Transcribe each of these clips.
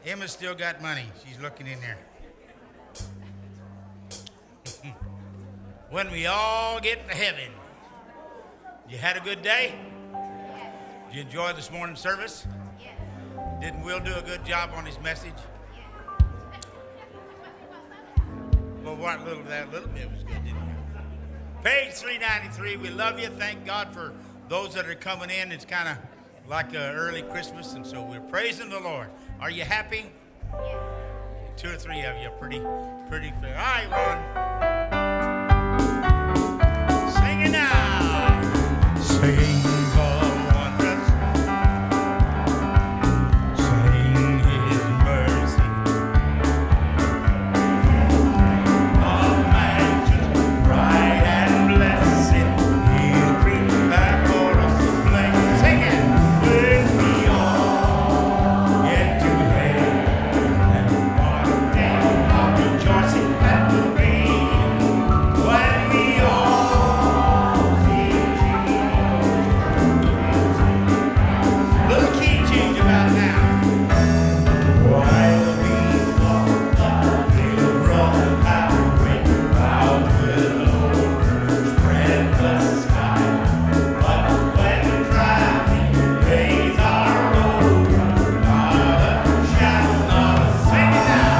Emma's still got money. She's looking in there. When we all get to heaven. You had a good day? Yes. Did you enjoy this morning's service? Yes. Didn't Will do a good job on his message? Yes. Well, that little bit was good, didn't it? Page 393, we love you. Thank God for those that are coming in. It's kind of like early Christmas, and so we're praising the Lord. Are you happy? Yes. 2 or 3 of you are pretty fair. All right, Ron. Sing it now. Sing the wonders. Sing His mercy. All mansions bright and blessed. He'll prepare for us a place. Sing it. When we all get to heaven, and what a day of rejoicing that will be. When we all see Jesus. Little key change about now. While we walk the little road highway, clouds will overspread the sky. But when the driving days are over, not a shadow, not a sing it now.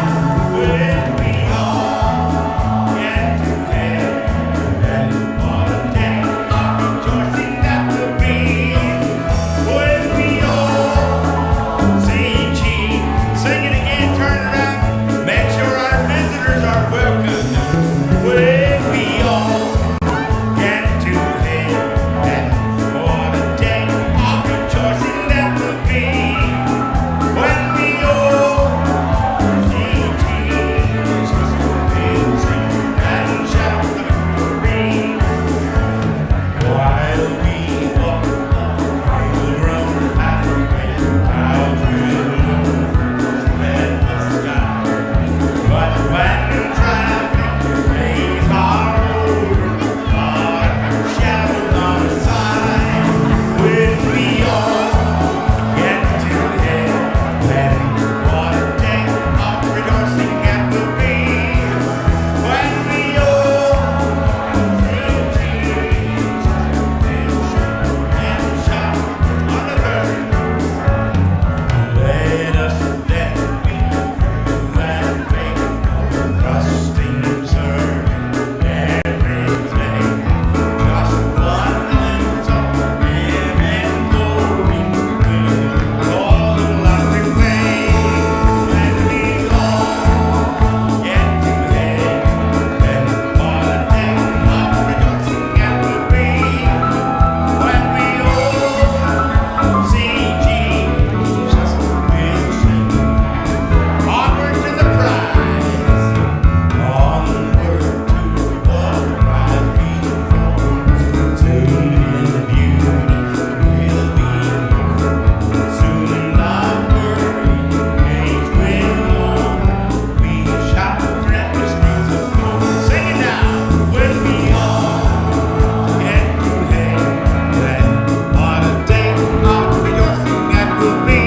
When we all get to heaven, what a day of rejoicing that will be. When we all see Jesus. Sing it again, turn it up. Make sure our visitors are welcome. When we all get to heaven, what a day of rejoicing that will be. When we all see Jesus, we'll sing and shout victory. While we walk the road highway, clouds will overspread the sky. But when the traffic days are over, not a shadow, not a sign. When we all get to heaven, what a day of rejoicing that will be. When we all see Jesus, we'll sing and shout on the earth. Let us then be true and faithful, trusting, serving every day. Just one glimpse of Him in glory will all the life repay. When we all get to heaven, what a day of rejoicing that will be. When we all see Jesus, we'll sing onward to the prize, onward to the prize before. Soon in beauty we'll be, soon not worried, age will long. We shall tread the streets of gold. Sing it now. When we all get to heaven, what a day of rejoicing that will be.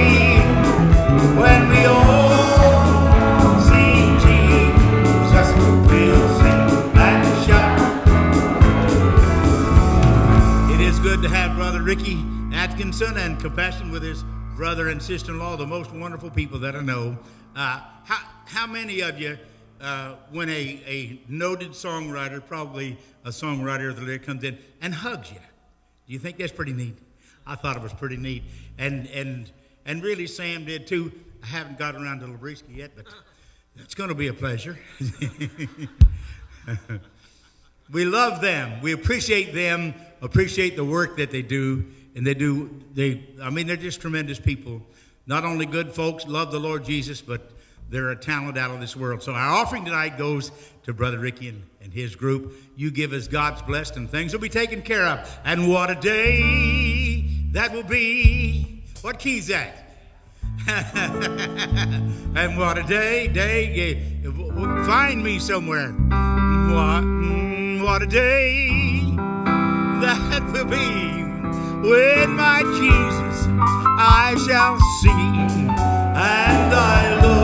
When we all see Jesus, we'll sing and shout. It is good to have Brother Ricky Atkinson and Compassion with his brother and sister-in-law, the most wonderful people that I know. How many of you, when a noted songwriter, probably a songwriter of the lyric, comes in and hugs you? Do you think that's pretty neat? I thought it was pretty neat. And really Sam did too. I haven't got around to Labrisky yet, but it's going to be a pleasure. We love them. We appreciate them, appreciate the work that they do. And they're just tremendous people. Not only good folks, love the Lord Jesus, but they're a talent out of this world. So our offering tonight goes to Brother Ricky and his group. You give us God's blessed and things will be taken care of. And what a day that will be. What key's that? And what a day, find me somewhere. What a day that will be. When my Jesus I shall see, and I look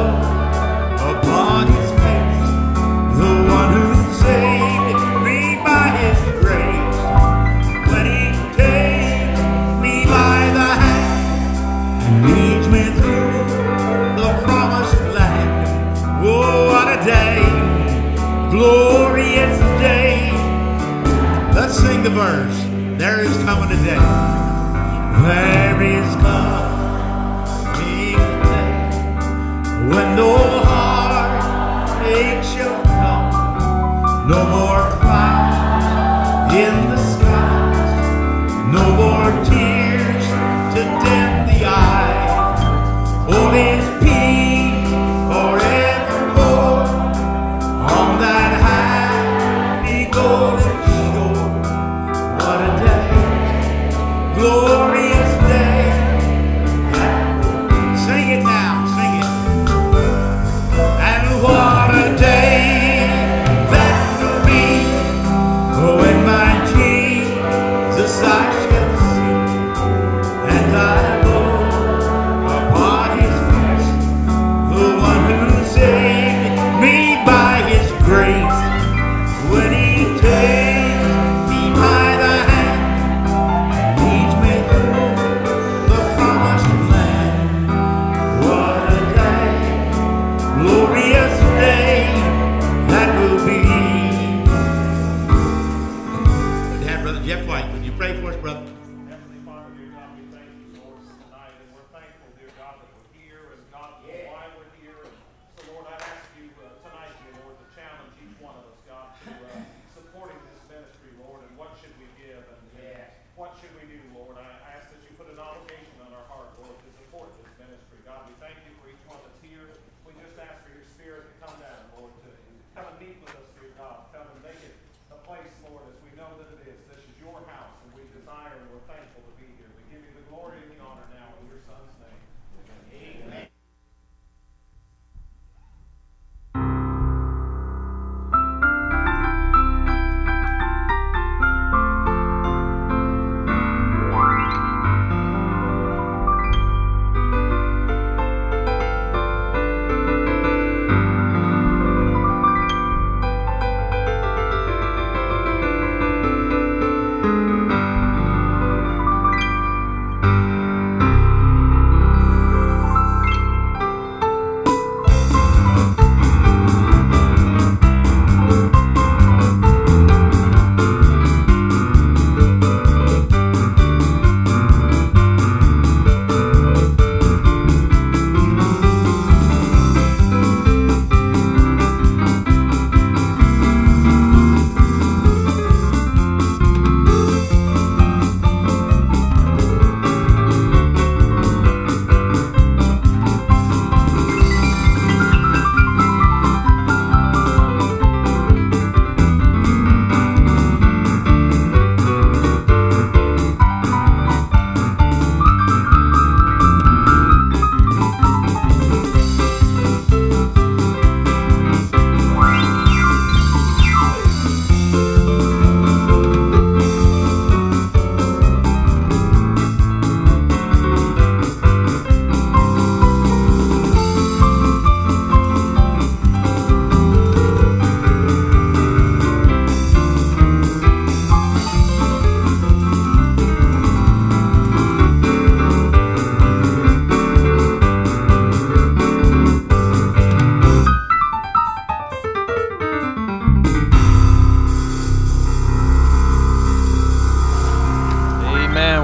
glorious day. Let's sing the verse. There is coming a day. There is coming a day when no heartache shall come, no more clouds in the skies, no more tears to dim the eye. Oh, His peace forevermore on that happy golden shore. What a day, glorious day. Sing it now, sing it. And what a day that will be when my Jesus I shall see, and I know upon His face the one who saved me by His grace. When He takes me by the hand, leads me through the promised land. What a day, glorious day that will be. Dad, Brother Jeff White, would you pray for us, brother? Heavenly Father, dear God, we thank you, Lord, tonight, and we're thankful, dear God, that we're here, and God, why we're here. And so, Lord, I ask you tonight, dear Lord, to challenge each one of us, God, to supporting this ministry, Lord, and what should we give, and what should we do, Lord. I ask that you put an obligation on our heart, Lord, to support this ministry. God, we thank you for each one that's here. We just ask for your Spirit to come down, Lord, to come and meet with us, dear God. Come and make it a place, Lord, as we know that it is. This is your house, and we desire and we're thankful to be here. We give you the glory and the honor now in your Son's name. Amen.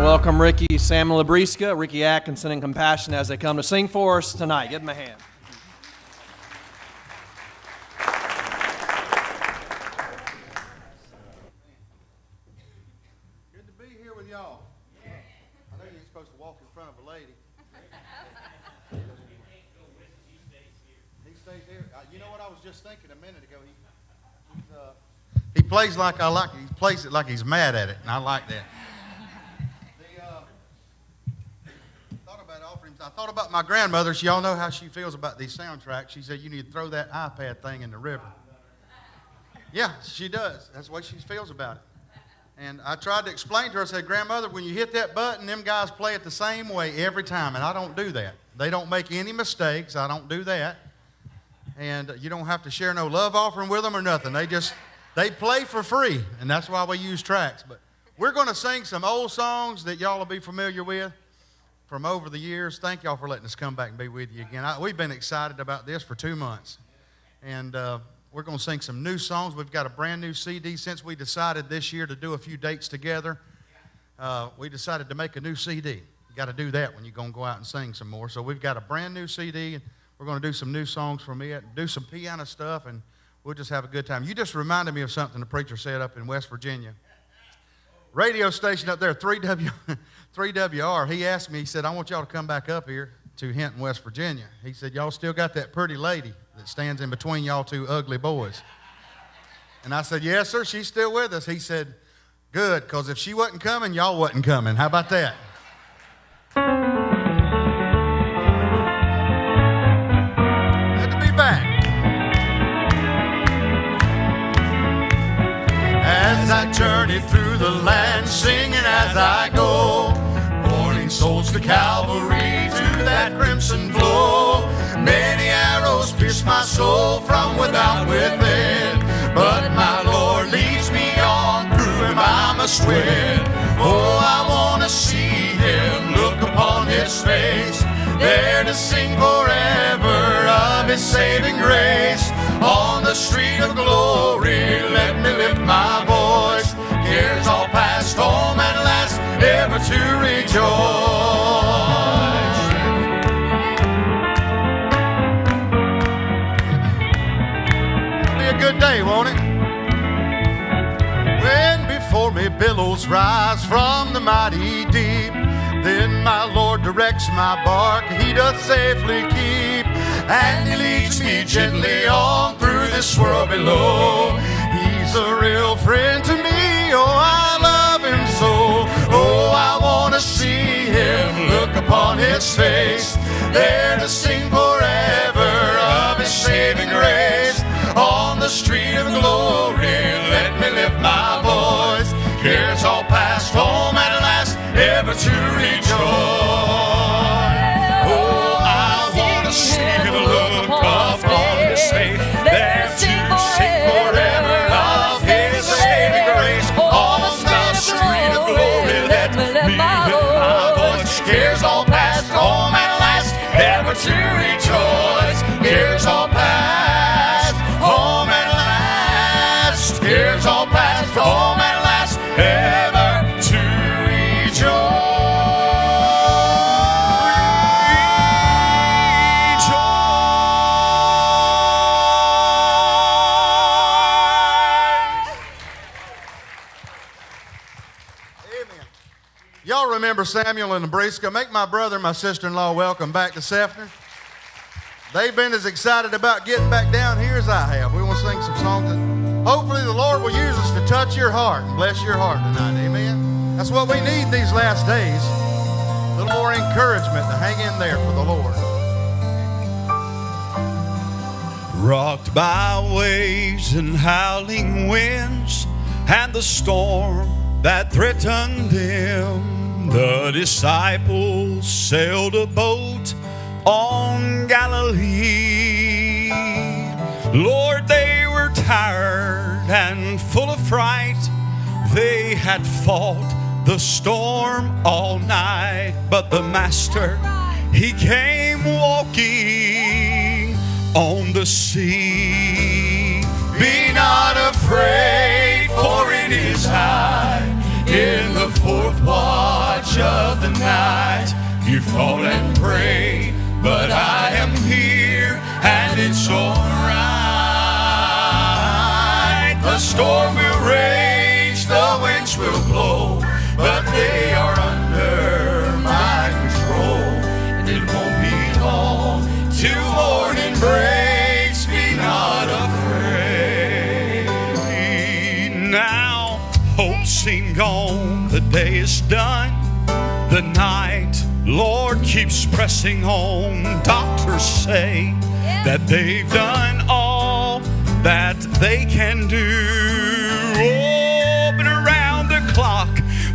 Welcome Ricky Samuel Labriska, Ricky Atkinson, and Compassion as they come to sing for us tonight. Give them a hand. Good to be here with y'all. I know you ain't supposed to walk in front of a lady. He stays here. You know what I was just thinking a minute ago? He plays like I like it. He plays it like he's mad at it, and I like that. I thought about my grandmother. Y'all know how she feels about these soundtracks. She said, you need to throw that iPad thing in the river. Yeah, she does. That's the way she feels about it. And I tried to explain to her, I said, Grandmother, when you hit that button, them guys play it the same way every time, and I don't do that. They don't make any mistakes. I don't do that. And you don't have to share no love offering with them or nothing. They play for free, and that's why we use tracks. But we're going to sing some old songs that y'all will be familiar with from over the years. Thank y'all for letting us come back and be with you again. We've been excited about this for 2 months. And we're going to sing some new songs. We've got a brand new CD. Since we decided this year to do a few dates together, we decided to make a new CD. You got to do that when you're going to go out and sing some more. So we've got a brand new CD, and we're going to do some new songs from it, do some piano stuff, and we'll just have a good time. You just reminded me of something the preacher said up in West Virginia. Radio station up there, 3WR, he asked me, he said, I want y'all to come back up here to Hinton, West Virginia. He said, y'all still got that pretty lady that stands in between y'all two ugly boys. And I said, yes, sir, she's still with us. He said, good, because if she wasn't coming, y'all wasn't coming. How about that? Good to be back. As I journey through the land, singing as I go, warning souls to Calvary, to that crimson flow. Many arrows pierce my soul from without within, but my Lord leads me on, through him I must win. Oh, I want to see him, look upon his face, there to sing forever of his saving grace. On the street of glory, let me lift my voice, cares all past, home at last, ever to rejoice. Be a good day, won't it? When before me billows rise from the mighty deep, then my Lord directs my bark, he doth safely keep, and he leads me gently on through this world below. He's a real friend to me, oh, I love him so. Oh, I want to see him, look upon his face, there to sing forever of his saving grace. On the street of glory, let me lift my voice, cares all past, home at last, ever to rejoice. Oh, I want to see him, look upon his face, there to sing forever of his saving grace. On the street of glory, let me lift my voice, cares all past, home at last, ever to rejoice. Cares all past, home at last, cares all past, home at last, ever to rejoice. Amen. Y'all remember Samuel and Nebraska? Make my brother and my sister-in-law welcome back to Sefner. They've been as excited about getting back down here as I have. We want to sing some songs that hopefully the Lord will use us to touch your heart and bless your heart tonight. Amen. That's what we need these last days. A little more encouragement to hang in there for the Lord. Rocked by waves and howling winds and the storm that threatened them, the disciples sailed a boat on Galilee. Lord, they were tired and full of fright. They had fought the storm all night, but the Master, he came walking on the sea. Be not afraid, for it is I, in the fourth watch of the night. You fought and prayed, but I am here, and it's all right. The storm will rage, the winds will blow, but they are under my control, and it won't be long till morning breaks. Be not afraid. Now hope seemed gone, the day is done, the night, Lord, keeps pressing on. Doctors say that they've done all that they can do. Oh, but around the clock,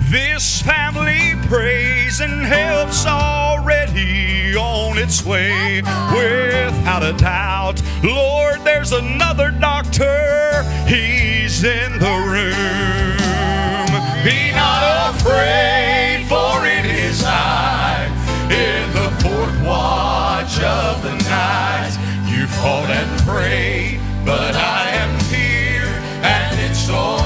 this family prays, and help's already on its way. Without a doubt, Lord, there's another doctor. He's in the room. Be not afraid, for it is I, in the fourth watch of the night. You fought and prayed, but I it's alright.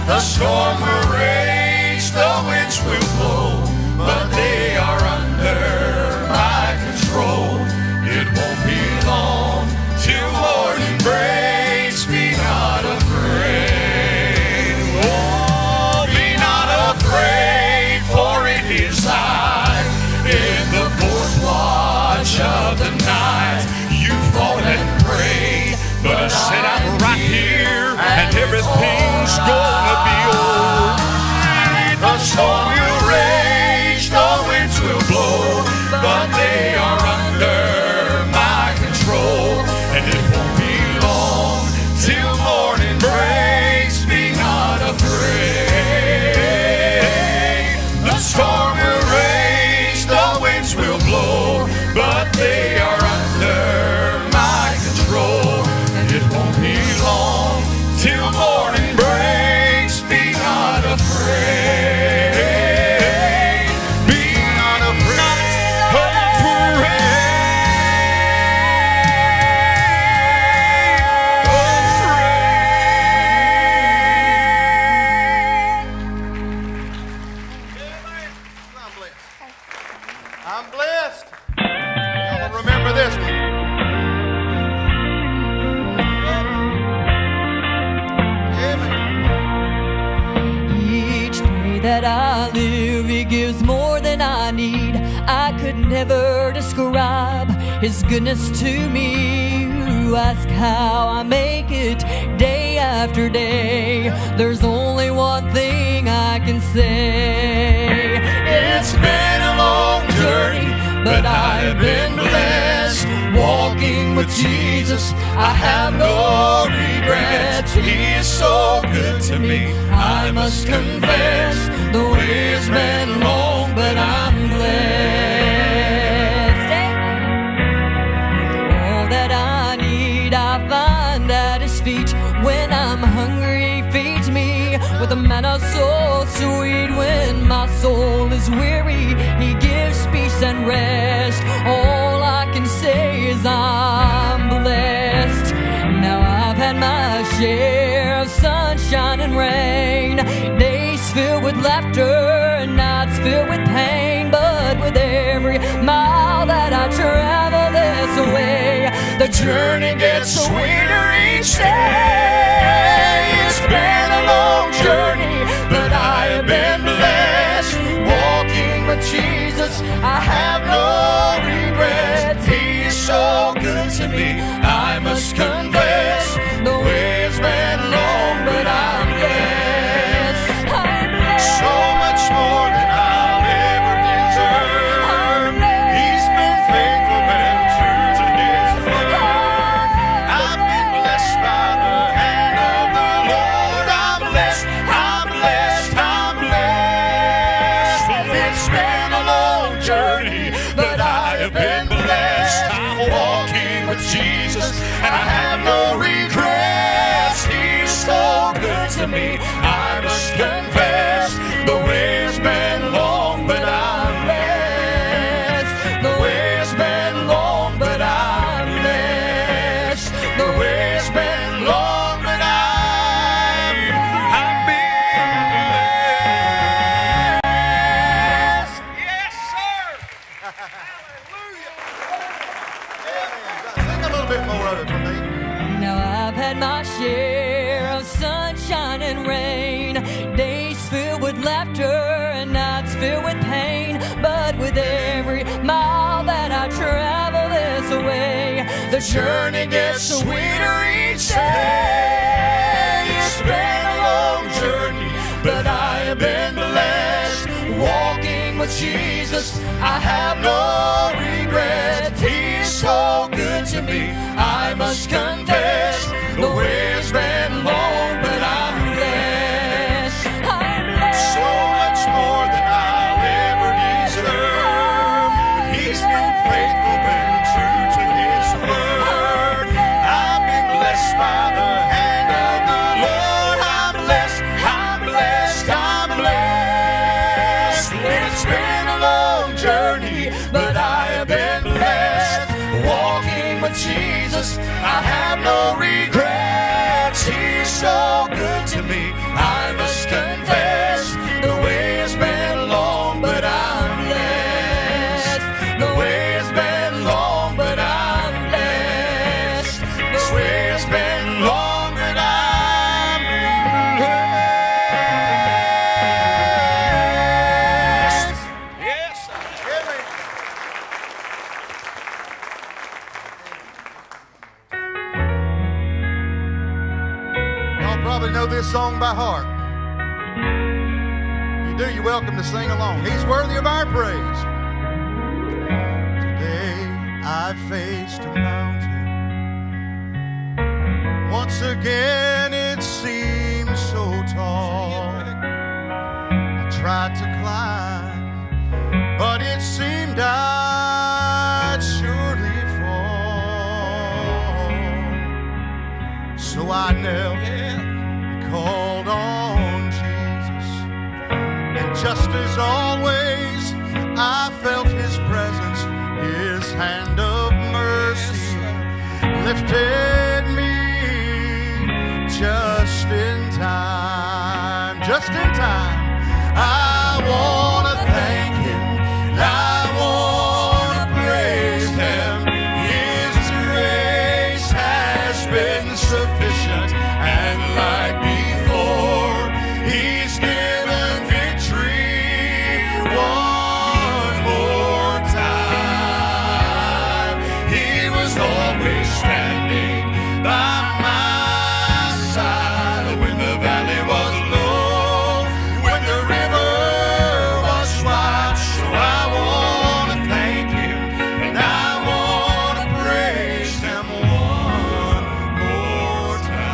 The storm will rage, the winds will blow, but they are under my control. It won't be long till morning breaks. Be not afraid. Oh, be not afraid, for it is I. In the fourth watch of the night, you fought and prayed, but I said I'm right here, and everything's gonna be alright. The storm will rage, the winds will blow, but they are under my control, and it won't be long till morning breaks. Be not afraid. The storm will rage, the winds will blow, but they are under my control. It won't be long till morning breaks. Be not afraid. Be not I'm blessed. Y'all gonna remember this one. Each day that I live, He gives more than I need. I could never describe His goodness to me. You ask how I make it day after day. There's only one thing I can say. It's been a long journey, but I have been blessed. Walking with Jesus, I have no regrets. He is so good to me, I must confess. The way has been long, but I'm blessed. All that I need I find at His feet. When I'm hungry, He feeds me with a manna so sweet. When my soul is weary, He gives peace and rest. All I can say is I'm blessed. Now I've had my share of sunshine and rain, days filled with laughter and nights filled with pain. But with every mile that I travel this way, the journey gets sweeter each day. It's been a long journey, but I have been blessed. Walking with Jesus, I have no regrets. He is so good to me, I must confess. The way has been long, but I'm blessed. So much more than I'll ever deserve. He's been faithful and true to His word. I've been blessed by the hand of the Lord. I'm blessed, I'm blessed, I'm blessed. It's been a long journey, but I have been blessed. I'm walking with Jesus, and I have no regrets. He's so good to me, I must confess. The way has been long, but I'm blessed. The way has been long, but I'm blessed. The way has been long, but I'm blessed. Yes, sir. Sing a little bit more of it for me. Now I've had my share of sunshine and rain, days filled with laughter and nights filled with pain. But with every mile that I travel this way, the journey gets sweeter each day. It's been a long journey, but I have been blessed. Walking with Jesus, I have no regrets. He is so good to me, I must confess. The way has been long, but I'm blessed. So much more than I'll ever deserve. He's been faithful and true to His word. I've been blessed by the hand of the Lord. I'm blessed, I'm blessed, I'm blessed. It's been a long journey, but I have been blessed. Walking with Jesus, I have no regrets. so good to me. I must confess, the way has been long, but I'm blessed. The way has been long, but I'm blessed. The way has been long, but I'm blessed. Yes, amen. Y'all probably know this song by heart. If you do, you're welcome to sing along. He's worthy of our praise. Today I faced a mountain. Once again it seemed so tall. I tried to climb, but it seemed I'd surely fall. So I knelt and called on Jesus. And just as always, I felt His presence. His hand of mercy lifted me just in time. Just in time. I want to thank Him, and I want to praise Him. His grace has been sufficient, and like before, He's given victory one more time. He was always standing by my side when the valley was low, when the river was wide. So I want to thank Him, and I want to praise Him one more time.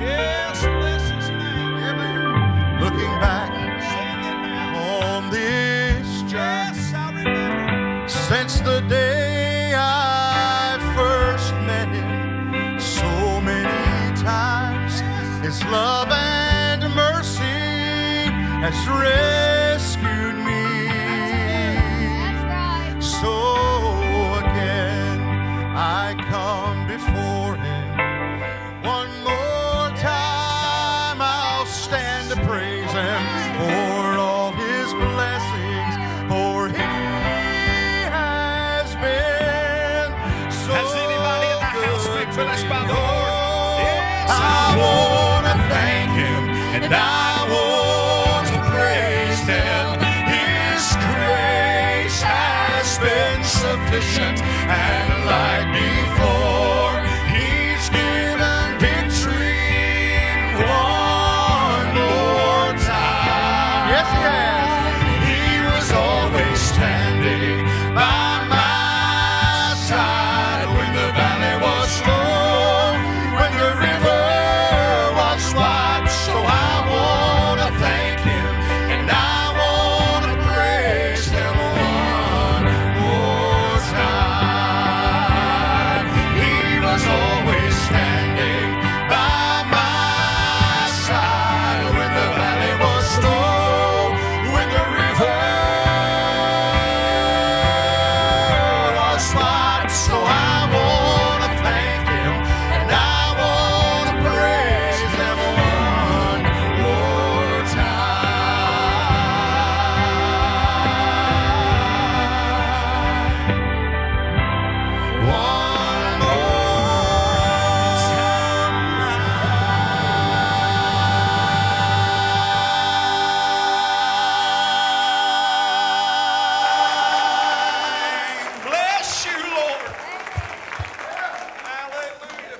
Yes, bless His name. Looking back Sing it now. on this journey, Yes, I remember. since the day I first met Him, so many times His love and mercy has rescued me. That's right. So again I come before Him one more time. I'll stand to praise Him for all His blessings, for He has been so Has anybody in the house been blessed by the Lord? Yes, I want to thank Him, and I want to praise Him. His grace has been sufficient, and like before, He's given victory one more time. Yes, He has. He was always standing by my side when the valley was low, when the river was wide. So I want to thank Him, and I want to praise Him one more time. He was always standing by my side when the valley was low, when the river was wide. So I want to thank Him, and I want to praise Him one more time. One more time. bless you, Lord. Hallelujah.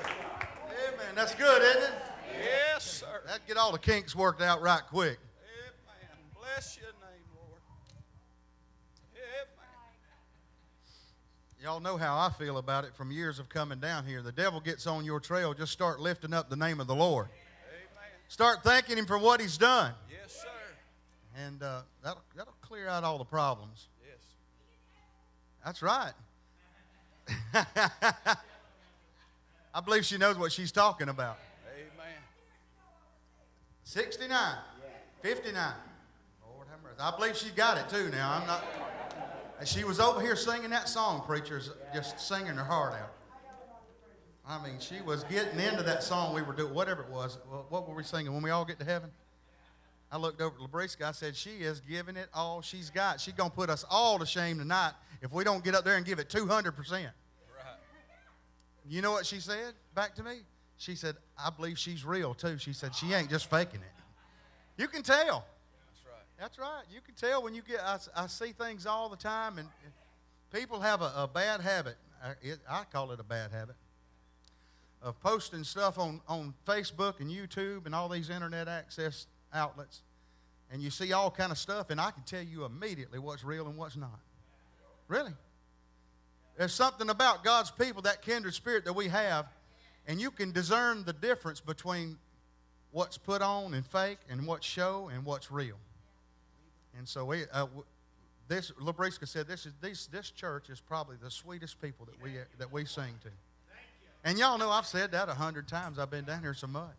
Amen. That's good, isn't it? Yes, sir. That'd get all the kinks worked out right quick. Amen. Bless your name, Lord. Amen. Y'all know how I feel about it from years of coming down here. The devil gets on your trail, just start lifting up the name of the Lord. Amen. Start thanking Him for what He's done. Yes, sir. And that'll clear out all the problems. Yes. That's right. I believe she knows what she's talking about. Amen. 69, 59. Lord have mercy. I believe she got it too now. I'm not. And she was over here singing that song, preachers, just singing her heart out. I mean, she was getting into that song we were doing, whatever it was. Well, what were we singing? When we all get to heaven? I looked over at Labriska. I said, she is giving it all she's got. She's going to put us all to shame tonight if we don't get up there and give it 200%. Right. You know what she said back to me? She said, I believe she's real, too. She said, she ain't just faking it. You can tell. That's right. That's right. You can tell when you get, I see things all the time, and people have a bad habit. I call it a bad habit of posting stuff on Facebook and YouTube and all these internet access outlets, and you see all kind of stuff, and I can tell you immediately what's real and what's not. Really. There's something about God's people, that kindred spirit that we have, and you can discern the difference between what's put on and fake and what's show and what's real. And so Labriska said this church is probably the sweetest people that we sing to. And y'all know I've said that 100 times. I've been down here so much.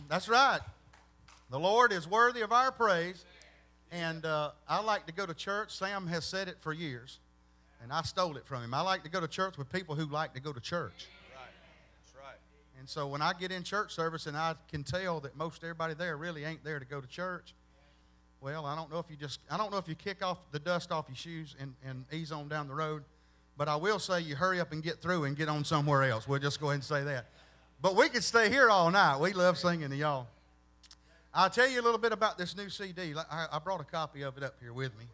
That's right. The Lord is worthy of our praise. And I like to go to church. Sam has said it for years, and I stole it from him. I like to go to church with people who like to go to church. Right. That's right. And so when I get in church service and I can tell that most everybody there really ain't there to go to church, well, I don't know if you kick off the dust off your shoes and ease on down the road. But I will say you hurry up and get through and get on somewhere else. We'll just go ahead and say that. But we could stay here all night. We love singing to y'all. I'll tell you a little bit about this new CD. I brought a copy of it up here with me.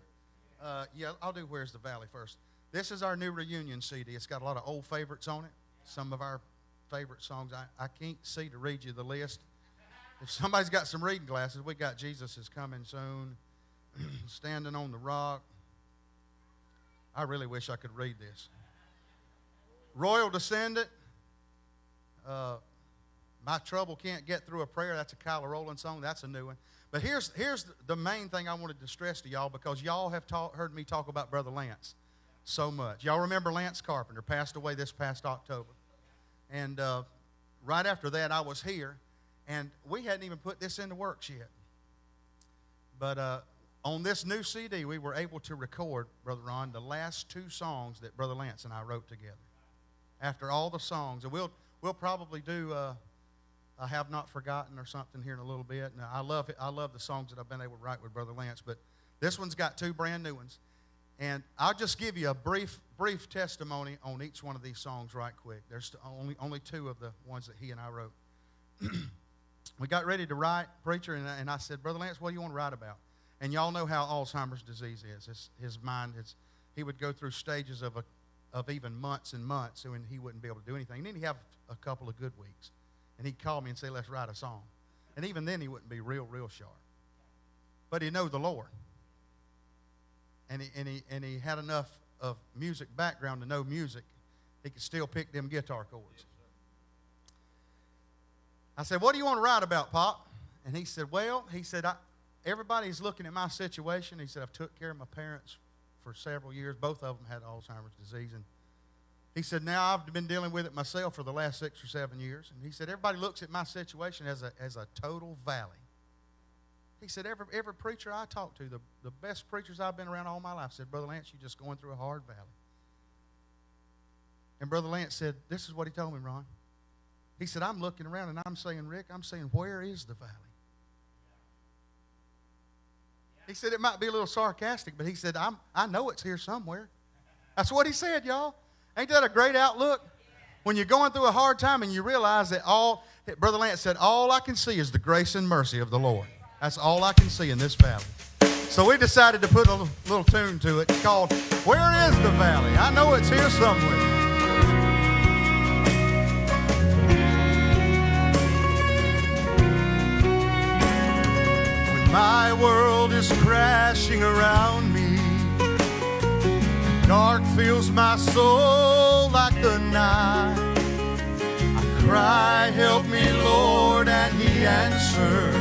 Yeah, I'll do Where's the Valley first. This is our new reunion CD. It's got a lot of old favorites on it, some of our favorite songs. I can't see to read you the list. If somebody's got some reading glasses, we got Jesus is Coming Soon, Standing on the Rock. I really wish I could read this. Royal Descendant. My Trouble Can't Get Through a Prayer. That's a Kyla Rowland song. That's a new one. But here's the main thing I wanted to stress to y'all, because y'all have heard me talk about Brother Lance so much. Y'all remember Lance Carpenter passed away this past October. And right after that, I was here, and we hadn't even put this into works yet. But on this new CD, we were able to record, Brother Ron, the last 2 songs that Brother Lance and I wrote together. After all the songs, and we'll probably do I Have Not Forgotten or something here in a little bit. And I love it. I love the songs that I've been able to write with Brother Lance, but this one's got 2 brand new ones. And I'll just give you a brief testimony on each one of these songs right quick. There's only 2 of the ones that he and I wrote. We got ready to write, preacher, and I said, Brother Lance, what do you want to write about? And y'all know how Alzheimer's disease is. His mind, he would go through stages of even months and months, and he wouldn't be able to do anything. And then he'd have a couple of good weeks. And he'd call me and say, let's write a song. And even then, he wouldn't be real sharp. But he'd know the Lord. And he had enough of music background to know music. He could still pick them guitar chords. I said, what do you want to write about, Pop? And he said, everybody's looking at my situation. He said, I've took care of my parents for several years. Both of them had Alzheimer's disease. And he said, now I've been dealing with it myself for the last 6 or 7 years. And he said, everybody looks at my situation as a total valley. He said, every preacher I talk to, the best preachers I've been around all my life, said, Brother Lance, you're just going through a hard valley. And Brother Lance said, this is what he told me, Ron. He said, I'm looking around and I'm saying, Rick, where is the valley? He said, it might be a little sarcastic, but he said, I know it's here somewhere. That's what he said, y'all. Ain't that a great outlook? When you're going through a hard time and you realize that Brother Lance said, all I can see is the grace and mercy of the Lord. That's all I can see in this valley. So we decided to put a little tune to it called, Where is the Valley? I know it's here somewhere. My world is crashing around me. Dark fills my soul like the night. I cry, help me, Lord, and He answers.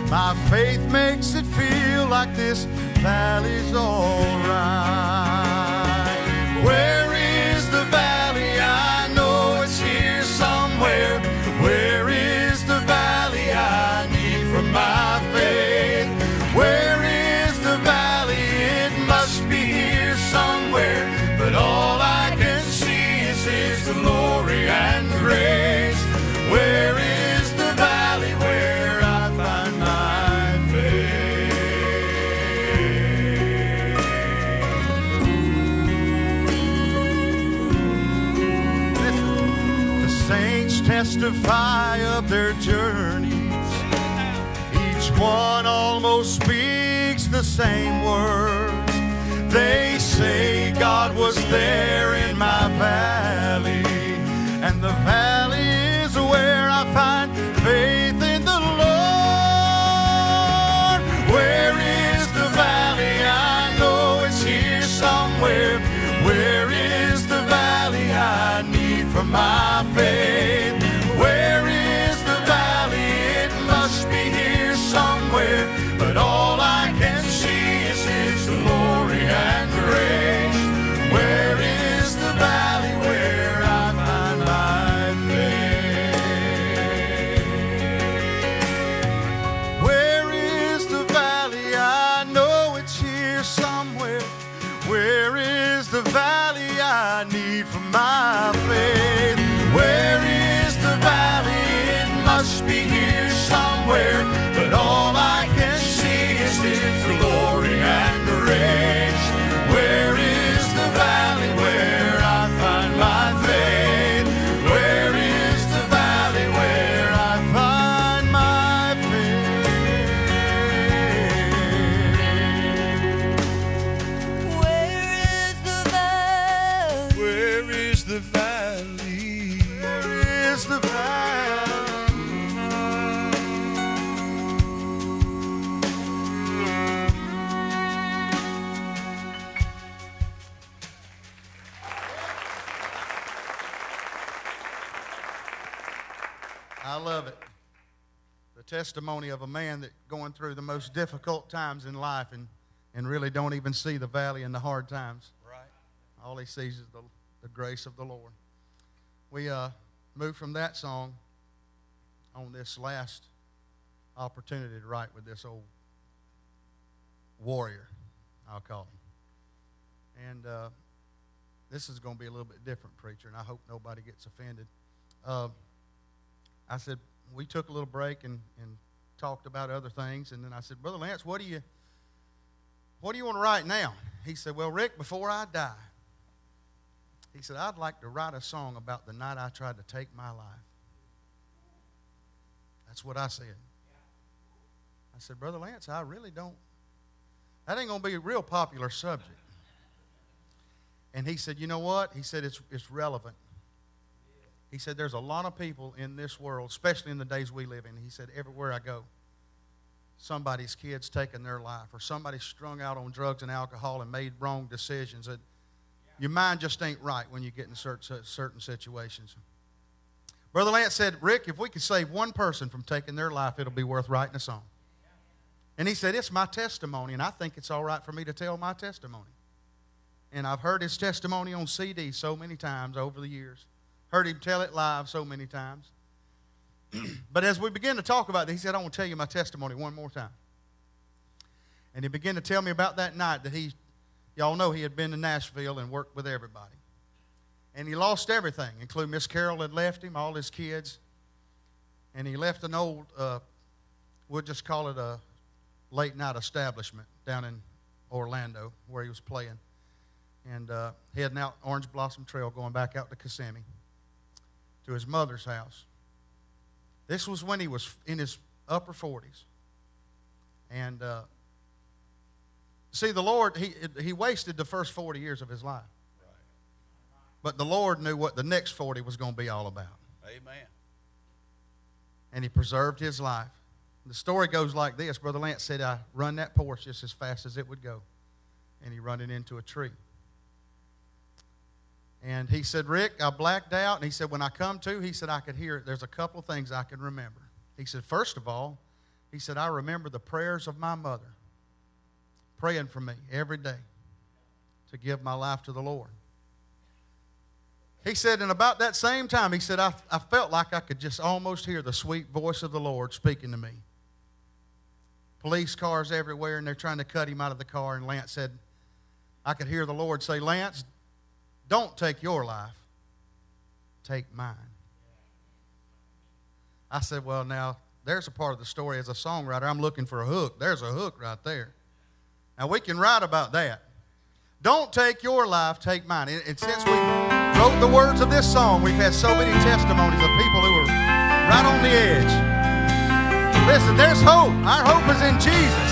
My faith makes it feel like this valley's all right. Where is the valley? I know it's here somewhere. Where is the valley I need from my faith? Where is the valley? It must testify of their journeys. Each one almost speaks the same words. They say God was there in my valley, and the valley is where I find faith in the Lord. Where is the valley? I know it's here somewhere. Where is the valley I need for my faith? Where is the valley? It must be here somewhere. But all I can see is His glory and grace. Where is the valley where I find my faith? Where is the valley? I know it's here somewhere. Where is the valley I need for my faith? Where is the valley? It must be here somewhere. But all I can see is His glory and grace. Where is the valley where I find my faith? Where is the valley where I find my faith? Where is the valley? Where is the valley? Where is the valley? I love it. The testimony of a man that going through the most difficult times in life and really don't even see the valley and the hard times. Right. All he sees is the grace of the Lord. We moved from that song on this last opportunity to write with this old warrior, I'll call him. And this is going to be a little bit different, preacher, and I hope nobody gets offended. I said, we took a little break and talked about other things, and then I said, Brother Lance, what do you want to write now? He said, well, Rick, before I die, he said, I'd like to write a song about the night I tried to take my life. That's what I said. I said, Brother Lance, I really don't. That ain't going to be a real popular subject. And he said, you know what? He said, it's relevant. He said, there's a lot of people in this world, especially in the days we live in. He said, everywhere I go, somebody's kid's taken their life, or somebody's strung out on drugs and alcohol and made wrong decisions. That your mind just ain't right when you get in certain situations. Brother Lance said, Rick, if we could save one person from taking their life, it'll be worth writing a song. And he said, it's my testimony, and I think it's all right for me to tell my testimony. And I've heard his testimony on CD so many times over the years. Heard him tell it live so many times. But as we began to talk about it, he said, I want to tell you my testimony one more time. And he began to tell me about that night that y'all know he had been to Nashville and worked with everybody. And he lost everything, including Miss Carol had left him, all his kids. And he left an old, we'll just call it a late night establishment down in Orlando where he was playing. And heading out Orange Blossom Trail, going back out to Kissimmee, to his mother's house. This was when he was in his upper 40s. And see, the Lord, he wasted the first 40 years of his life. Right. But the Lord knew what the next 40 was going to be all about. Amen. And he preserved his life. The story goes like this. Brother Lance said, I run that Porsche just as fast as it would go. And he run it into a tree. And he said, Rick, I blacked out. And he said, when I come to, he said, I could hear it. There's a couple of things I can remember. He said, first of all, he said, I remember the prayers of my mother praying for me every day to give my life to the Lord. He said, and about that same time, he said, I felt like I could just almost hear the sweet voice of the Lord speaking to me. Police cars everywhere, and they're trying to cut him out of the car. And Lance said, I could hear the Lord say, Lance, don't take your life, take mine. I said, well, now, there's a part of the story as a songwriter. I'm looking for a hook. There's a hook right there. Now, we can write about that. Don't take your life, take mine. And since we wrote the words of this song, we've had so many testimonies of people who are right on the edge. Listen, there's hope. Our hope is in Jesus.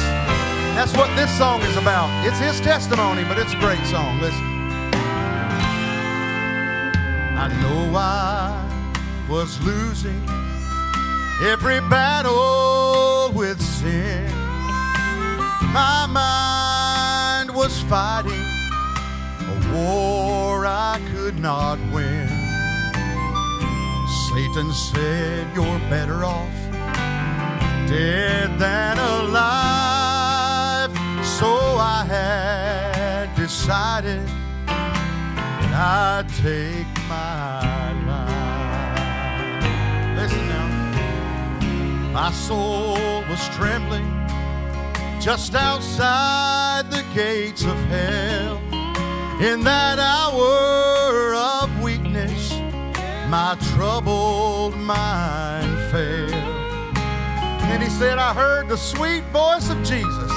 That's what this song is about. It's his testimony, but it's a great song. Listen. I know I was losing every battle with sin. My mind was fighting a war I could not win. Satan said, you're better off dead than alive. So I had decided that I'd take my life. Listen now. My soul was trembling just outside the gates of hell. In that hour of weakness, my troubled mind failed. And he said, I heard the sweet voice of Jesus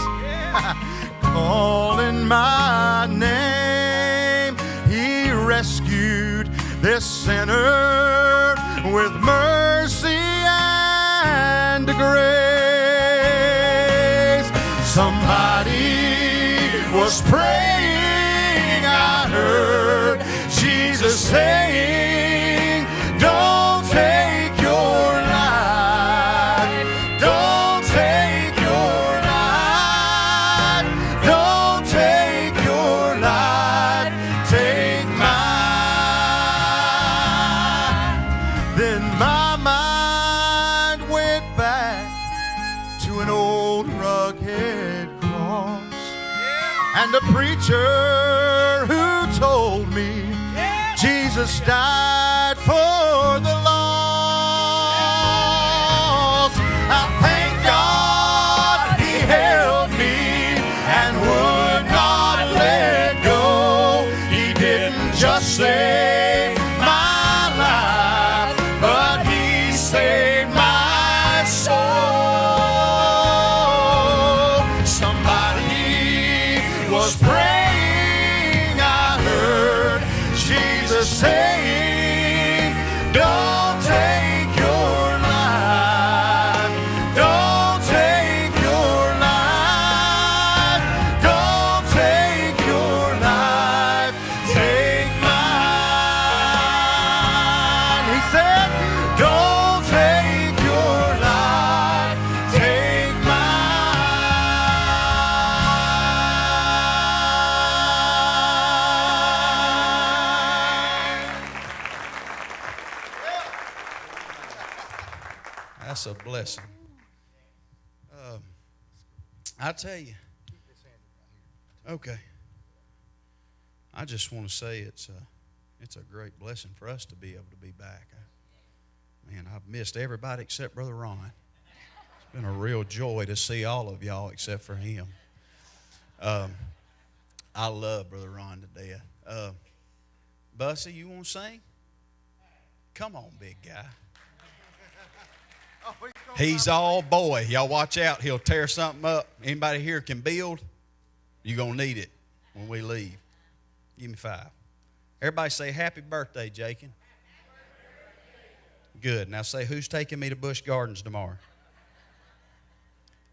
calling my name. He rescued this sinner with mercy and grace. Somebody was praying, I heard Jesus saying, don't take your life, don't take your life, don't take your life, take mine. Then my mind went back to an old rugged cross, and the preacher who told me Jesus died for the lost. I thank God he held me and would not let go. He didn't just save my life, but he saved my soul. Somebody was praying, I heard Jesus saying, don't take your life, don't take your life, don't take your life, take mine. He said, don't take your life, take That's a blessing. I tell you. Okay. I just want to say it's a great blessing for us to be able to be back. Man, I've missed everybody except Brother Ron. It's been a real joy to see all of y'all except for him. I love Brother Ron to death. Bussy, you want to sing? Come on, big guy. He's all boy. Y'all watch out. He'll tear something up. Anybody here can build? You're going to need it when we leave. Give me 5. Everybody say happy birthday, Jakin. Good. Now say, who's taking me to Busch Gardens tomorrow?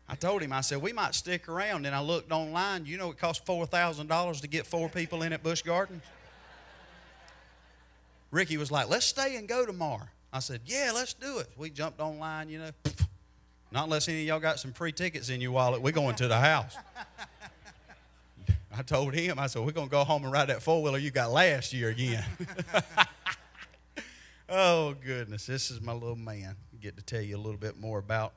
I told him, I said, we might stick around. And I looked online. You know it costs $4,000 to get 4 people in at Busch Gardens? Ricky was like, let's stay and go tomorrow. I said, yeah, let's do it. We jumped online, you know. Not unless any of y'all got some free tickets in your wallet. We're going to the house. I told him, I said, we're going to go home and ride that 4-wheeler you got last year again. Oh, goodness. This is my little man. I get to tell you a little bit more about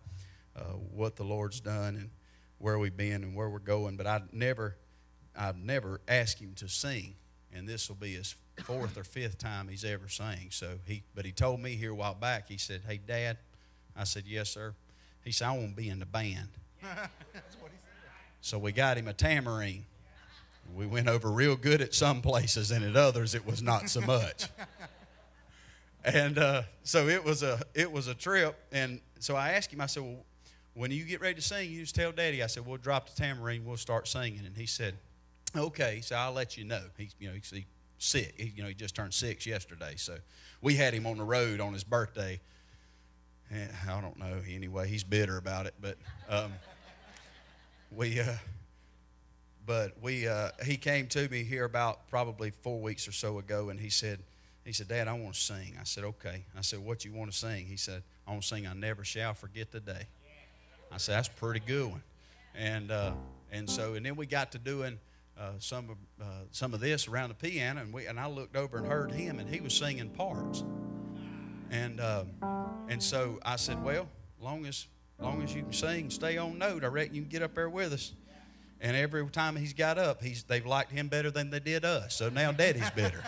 what the Lord's done and where we've been and where we're going. But I've never asked him to sing. And this will be his 4th or 5th time he's ever sang. But he told me here a while back, he said, hey, Dad. I said, yes, sir. He said, I want to be in the band. That's what he said. So we got him a tambourine. We went over real good at some places, and at others it was not so much. And so it was a trip. And so I asked him, I said, well, when you get ready to sing, you just tell Daddy. I said, we'll drop the tambourine, we'll start singing. And he said, okay, so I'll let you know. He's sick. He just turned 6 yesterday. So we had him on the road on his birthday. I don't know. Anyway, he's bitter about it, but he came to me here about probably 4 weeks or so ago, and he said, Dad, I want to sing. I said, okay. I said, what you want to sing? He said, I want to sing I Never Shall Forget the Day. I said, that's a pretty good one. And then we got to doing some of this around the piano, and I looked over and heard him, and he was singing parts. And so I said, well, long as you can sing, stay on note, I reckon you can get up there with us. And every time he's got up, they've liked him better than they did us. So now Daddy's bitter.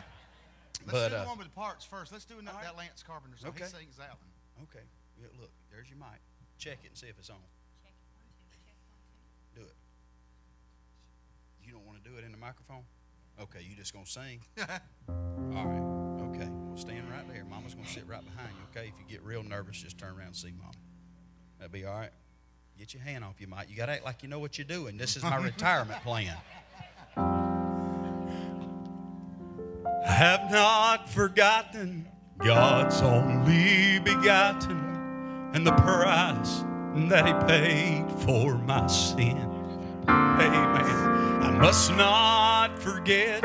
Let's do the one with the parts first. Let's do that Lance Carpenter song. Okay. He sings that one. Okay. Yeah, look, there's your mic. Check it and see if it's on. Do it. You don't want to do it in the microphone? Okay, you just going to sing? All right. Okay. Well, stand right there. Mama's going to sit right behind you, okay? If you get real nervous, just turn around and see Mama. That'd be all right. Get your hand off your mic. You got to act like you know what you're doing. This is my retirement plan. I have not forgotten God's only begotten and the price that He paid for my sin. Amen. I must not forget,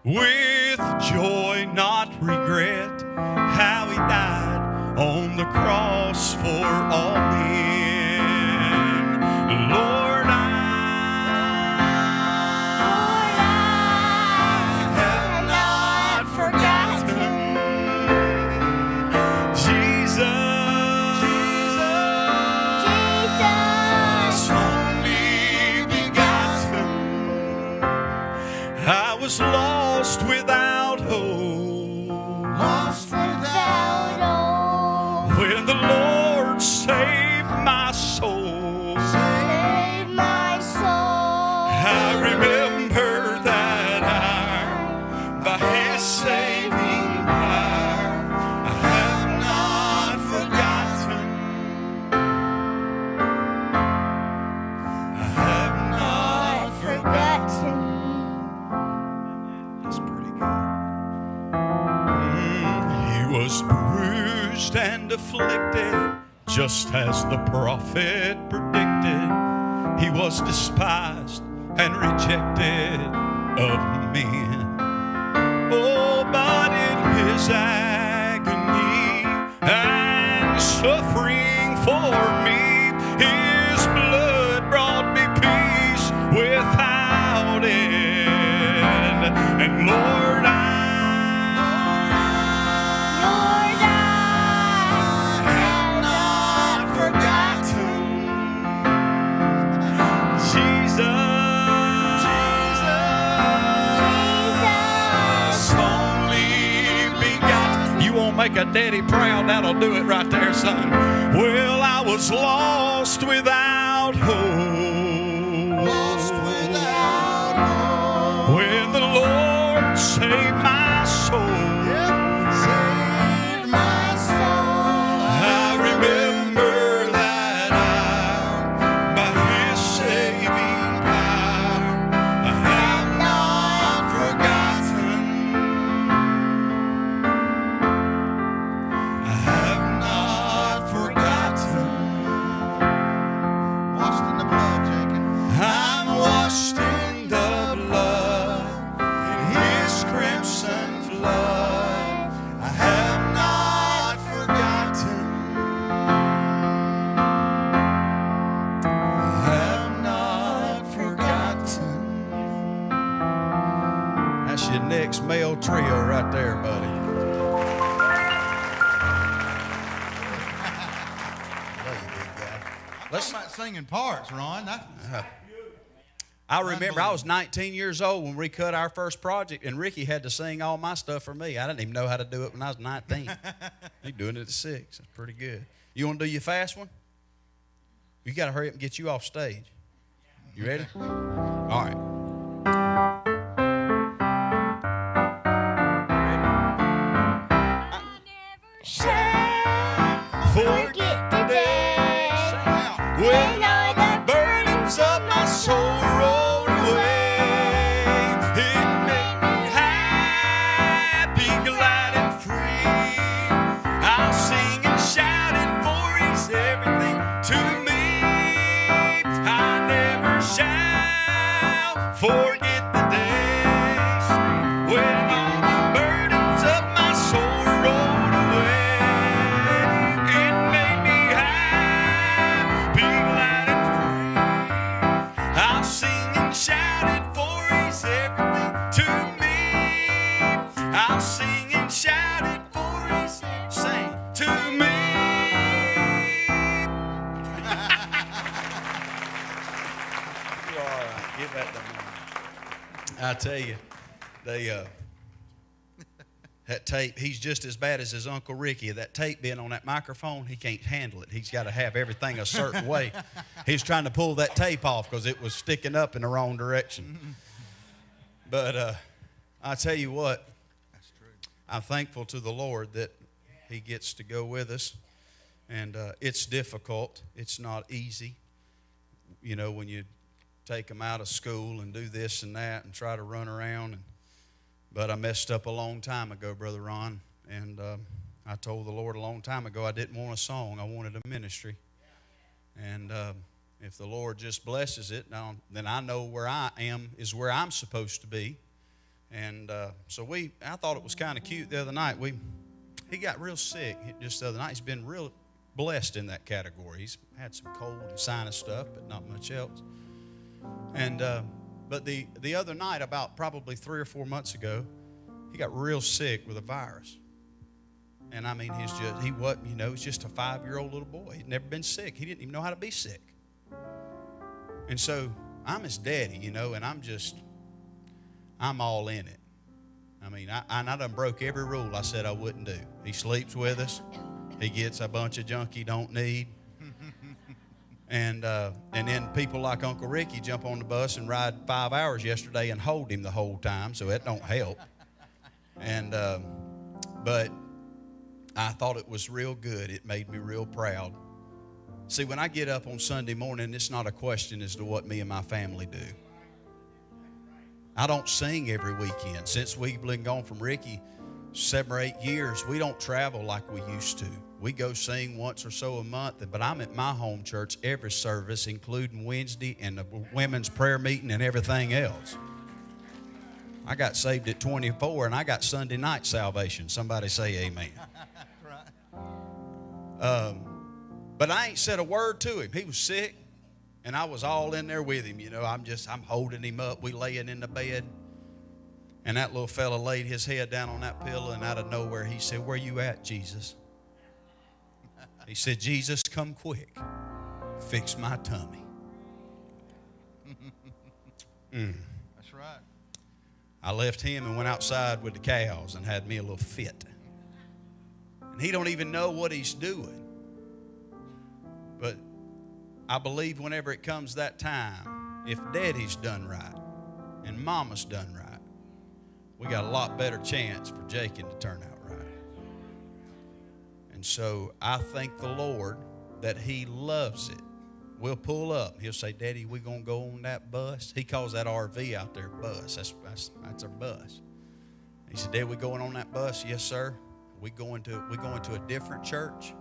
with joy, not regret, how He died on the cross for all men. Lord, I have not forgotten Jesus, only begotten. I was lost without hope, when the Lord saved my soul. I remember that hour, by His saving power, I have not forgotten. I have not forgotten. That's pretty good. He was bruised and afflicted, just as the prophet predicted. He was despised and rejected of men. Oh, but in His agony and suffering for me, His blood brought me peace without end. And Lord, I have not forgotten Jesus. Make a daddy proud, that'll do it right there, son. Well, I was lost without hope, when the Lord saved my soul. I remember that hour, by His saving power, I have not forgotten. I have not forgotten. Washed in the blood, Jacob. I'm washed in the blood, in His crimson flood. I have not forgotten. I have not forgotten. That's your next male trio right there, buddy. Love you, big guy. Let's talk about singing parts, Ron. I remember I was 19 years old when we cut our first project, and Ricky had to sing all my stuff for me. I didn't even know how to do it when I was 19. He's doing it at 6. That's pretty good. You want to do your fast one? You got to hurry up and get you off stage. You ready? All right. Forget the day when all the burdens of my soul rolled away. It made me happy, glad and free. I'll sing and shout it for Forget the days when all the burdens of my soul rolled away. It made me happy, glad and free. I'll sing and shout it, for He's everything to me. I'll sing and shout it, for He's everything to me. You are all right. Give that to me. I tell you, that tape, he's just as bad as his Uncle Ricky. That tape being on that microphone, he can't handle it. He's got to have everything a certain way. He's trying to pull that tape off because it was sticking up in the wrong direction. But I tell you what, That's true. I'm thankful to the Lord that He gets to go with us. And it's difficult. It's not easy. You know, when you take them out of school and do this and that and try to run around. But I messed up a long time ago, Brother Ron. And I told the Lord a long time ago I didn't want a song. I wanted a ministry. And if the Lord just blesses it, then I know where I am is where I'm supposed to be. And so I thought it was kind of cute the other night. He got real sick just the other night. He's been real blessed in that category. He's had some cold and sinus stuff, but not much else. And but the other night, about probably 3 or 4 months ago, he got real sick with a virus. And I mean, he wasn't, he's just a 5-year-old little boy. He'd never been sick. He didn't even know how to be sick. And so I'm his daddy, and I'm all in it. I mean, I done broke every rule I said I wouldn't do. He sleeps with us. He gets a bunch of junk he don't need. And then people like Uncle Ricky jump on the bus and ride 5 hours yesterday and hold him the whole time, so that don't help. And but I thought it was real good. It made me real proud. See, when I get up on Sunday morning, it's not a question as to what me and my family do. I don't sing every weekend. Since we've been gone from Ricky 7 or 8 years, we don't travel like we used to. We go sing once or so a month, but I'm at my home church every service, including Wednesday and the women's prayer meeting and everything else. I got saved at 24, and I got Sunday night salvation. Somebody say amen. But I ain't said a word to him. He was sick, and I was all in there with him. I'm holding him up. We laying in the bed. And that little fella laid his head down on that pillow, and out of nowhere he said, "Where you at, Jesus?" He said, "Jesus, come quick. Fix my tummy." That's right. I left him and went outside with the cows and had me a little fit. And he don't even know what he's doing. But I believe whenever it comes that time, if Daddy's done right and Mama's done right, we got a lot better chance for Jacob to turn out right. And so I thank the Lord that He loves it. We'll pull up. He'll say, "Daddy, we going to go on that bus?" He calls that RV out there bus. That's our bus. He said, "Dad, we going on that bus?" "Yes, sir." We going to a different church.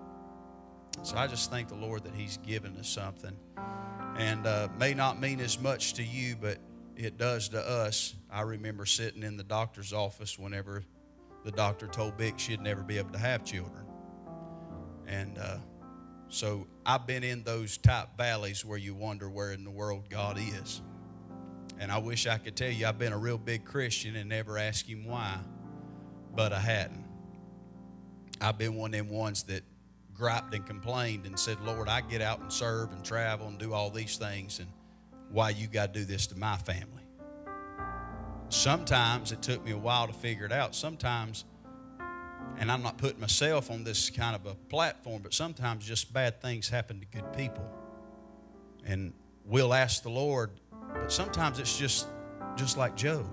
So I just thank the Lord that He's given us something. And may not mean as much to you, but it does to us. I remember sitting in the doctor's office whenever the doctor told Vic she'd never be able to have children. And so I've been in those type valleys where you wonder where in the world God is. And I wish I could tell you I've been a real big Christian and never asked Him why, but I hadn't. I've been one of them ones that griped and complained and said, "Lord, I get out and serve and travel and do all these things, and why you got to do this to my family?" Sometimes it took me a while to figure it out. Sometimes, and I'm not putting myself on this kind of a platform, but sometimes just bad things happen to good people. And we'll ask the Lord, but sometimes it's just like Job.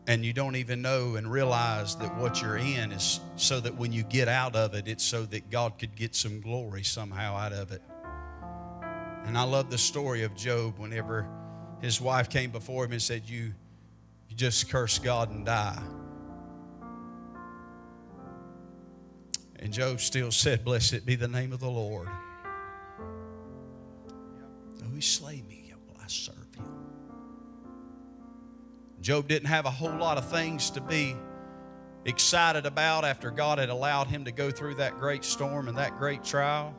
And you don't even know and realize that what you're in is so that when you get out of it, it's so that God could get some glory somehow out of it. And I love the story of Job whenever his wife came before him and said, you just curse God and die. And Job still said, "Blessed be the name of the Lord. Though He slay me, yet will I serve Him." Job didn't have a whole lot of things to be excited about after God had allowed him to go through that great storm and that great trial.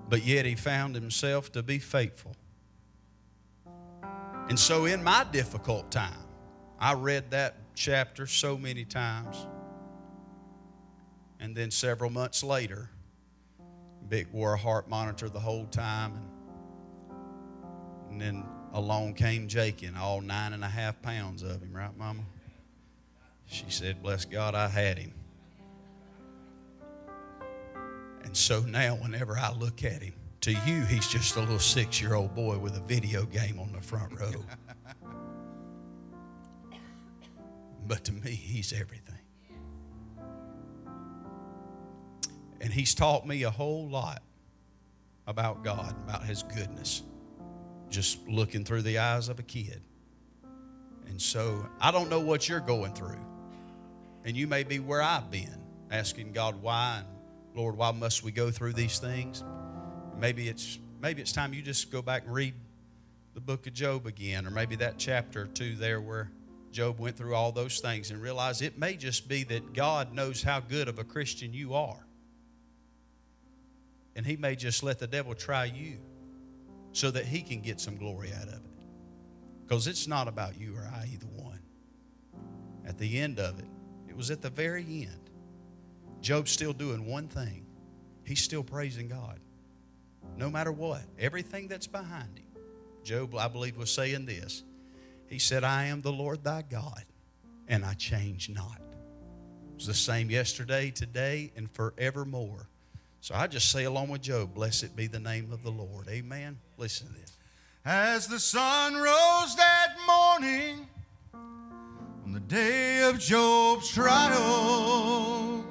But yet he found himself to be faithful. And so in my difficult time, I read that chapter so many times. And then several months later, Vic wore a heart monitor the whole time. And then along came Jakey and all 9.5 pounds of him, right, Mama? She said, bless God, I had him. And so now whenever I look at him, to you, he's just a little 6-year-old boy with a video game on the front row. But to me, he's everything. And he's taught me a whole lot about God, about his goodness, just looking through the eyes of a kid. And so I don't know what you're going through. And you may be where I've been, asking God why, and Lord, why must we go through these things? Maybe it's time you just go back and read the book of Job again, or maybe that chapter or 2 there where Job went through all those things, and realize it may just be that God knows how good of a Christian you are. And he may just let the devil try you so that he can get some glory out of it. Because it's not about you or I, either one. At the end of it, it was at the very end, Job's still doing one thing. He's still praising God. No matter what, everything that's behind him. Job, I believe, was saying this. He said, I am the Lord thy God, and I change not. It's the same yesterday, today, and forevermore. So I just say along with Job, blessed be the name of the Lord. Amen. Listen to this. As the sun rose that morning, on the day of Job's trial,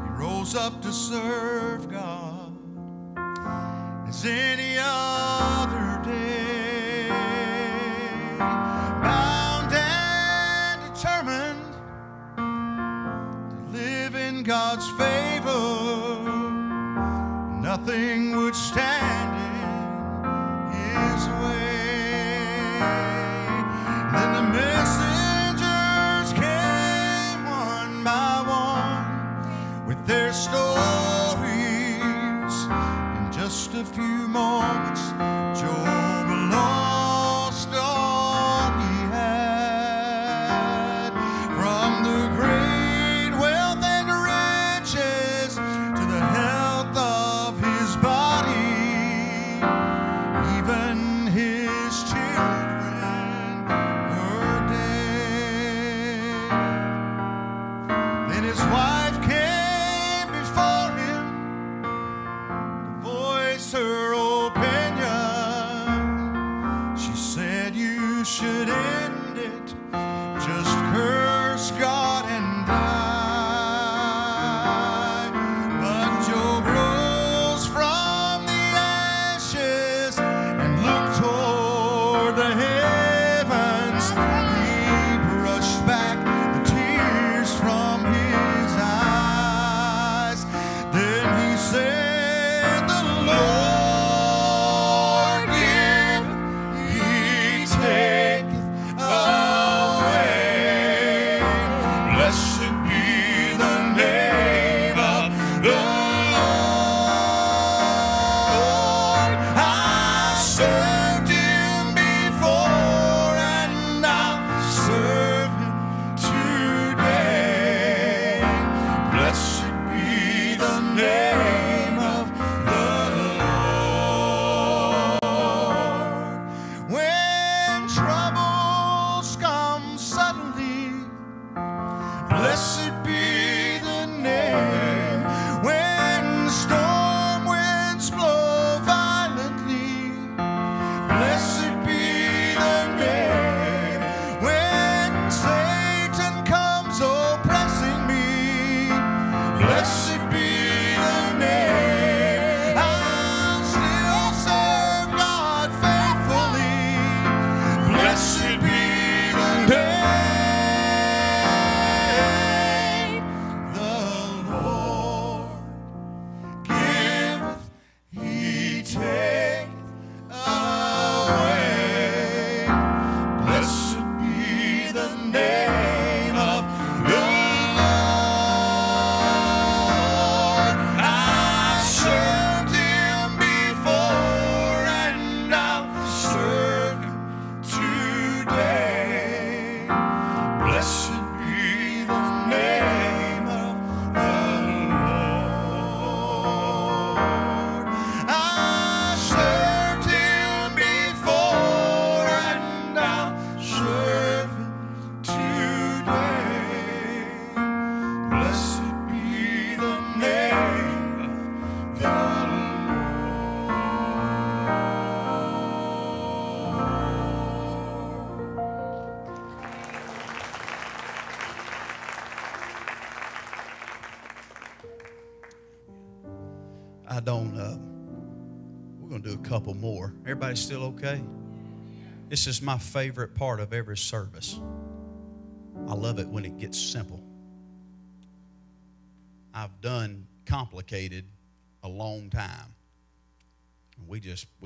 he rose up to serve God as any other day, bound and determined to live in God's favor. Nothing would stand in his way. Then the messengers came one by one with their stories. In just a few moments, Job lost all he had. From the great wealth and riches to the health of his body, even his children were dead. Then his wife came before him to voice her opinion. She said, you should end it, just curse God and die. But Job rose from the ashes and looked toward the heavens. He brushed back the tears from his eyes. Then he said, the Lord give, he taketh away. I don't, we're going to do a couple more. Everybody still okay? This is my favorite part of every service. I love it when it gets simple. I've done complicated a long time. We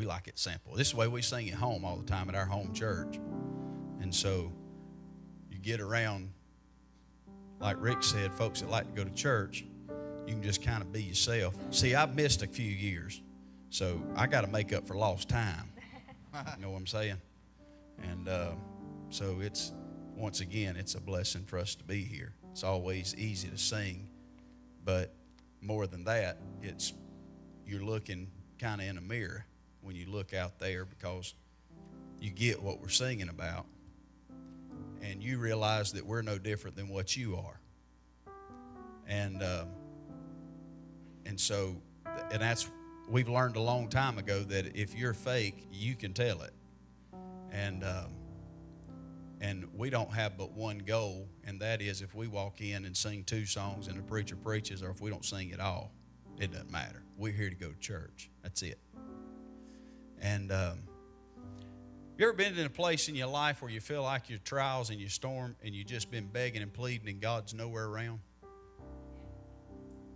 like it simple. This is the way we sing at home all the time at our home church. And so you get around, like Rick said, folks that like to go to church, you can just kind of be yourself. See, I've missed a few years, so I got to make up for lost time. You know what I'm saying? And so once again, it's a blessing for us to be here. It's always easy to sing, but more than that, you're looking kind of in a mirror when you look out there, because you get what we're singing about, and you realize that we're no different than what you are. We've learned a long time ago that if you're fake, you can tell it. And we don't have but one goal, and that is if we walk in and sing 2 songs and the preacher preaches, or if we don't sing at all, it doesn't matter. We're here to go to church. That's it. And you ever been in a place in your life where you feel like your trials and your storm and you've just been begging and pleading and God's nowhere around?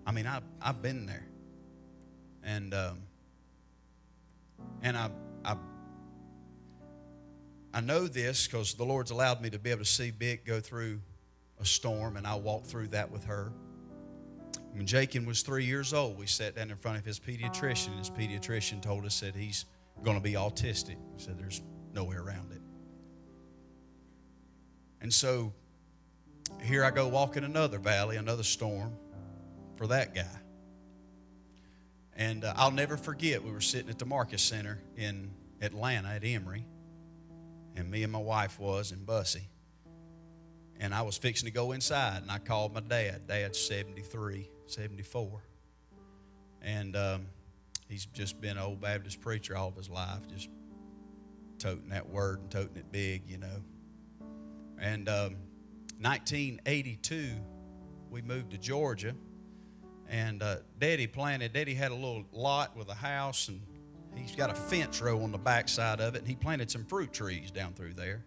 I mean, I've been there. And I know this because the Lord's allowed me to be able to see Vic go through a storm, and I walked through that with her. When Jakin was 3 years old, we sat down in front of his pediatrician, and his pediatrician told us that he's going to be autistic. He said there's no way around it. And so here I go walking another valley, another storm for that guy. And I'll never forget, we were sitting at the Marcus Center in Atlanta at Emory, and me and my wife was, and Bussy. And I was fixing to go inside, and I called my dad. Dad's 73, 74. And he's just been an old Baptist preacher all of his life, just toting that word and toting it big, you know. And 1982, we moved to Georgia. And Daddy had a little lot with a house, and he's got a fence row on the back side of it, and he planted some fruit trees down through there.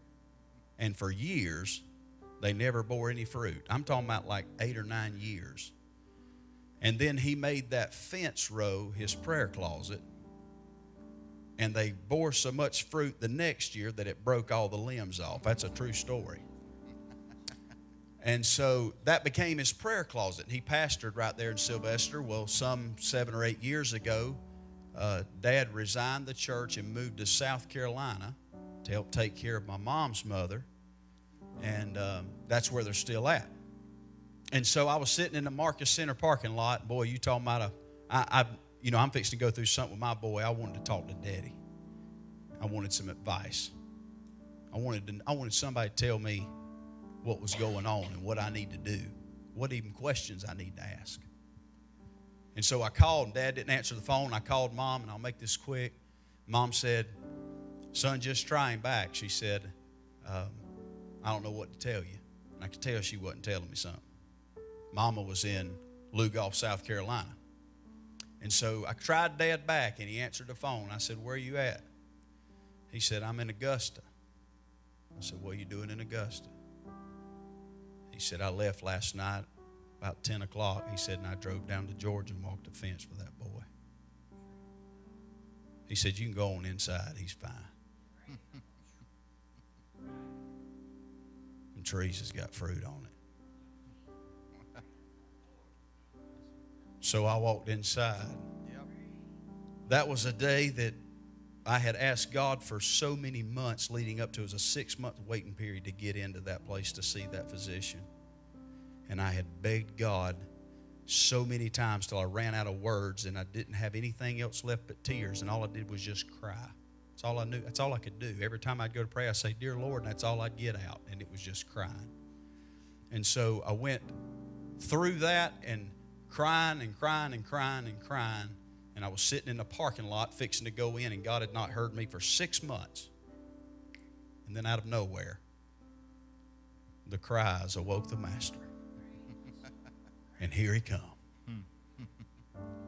And for years, they never bore any fruit. I'm talking about like 8 or 9 years. And then he made that fence row his prayer closet, and they bore so much fruit the next year that it broke all the limbs off. That's a true story. And so that became his prayer closet. He pastored right there in Sylvester. Well, some 7 or 8 years ago, Dad resigned the church and moved to South Carolina to help take care of my mom's mother. And that's where they're still at. And so I was sitting in the Marcus Center parking lot. Boy, you talking about I'm fixing to go through something with my boy. I wanted to talk to Daddy. I wanted some advice. I wanted somebody to tell me what was going on and what I need to do, what even questions I need to ask. And so I called, and Dad didn't answer the phone. I called Mom, and I'll make this quick. Mom said, "Son, just try him back." She said, "I don't know what to tell you." And I could tell she wasn't telling me something. Mama was in Lugoff, South Carolina. And so I tried Dad back, and he answered the phone. I said, "Where are you at?" He said, "I'm in Augusta." I said, "What are you doing in Augusta?" He said, "I left last night about 10 o'clock. He said, and I drove down to Georgia and walked the fence for that boy." He said, "You can go on inside. He's fine." And trees has got fruit on it. So I walked inside. That was a day that I had asked God for so many months leading up to. It was a 6-month waiting period to get into that place to see that physician. And I had begged God so many times till I ran out of words, and I didn't have anything else left but tears, and all I did was just cry. That's all I knew. That's all I could do. Every time I'd go to pray, I'd say, "Dear Lord," and that's all I'd get out, and it was just crying. And so I went through that and crying and crying and crying and crying. And I was sitting in the parking lot fixing to go in, and God had not heard me for 6 months. And then out of nowhere, the cries awoke the Master. And here he come.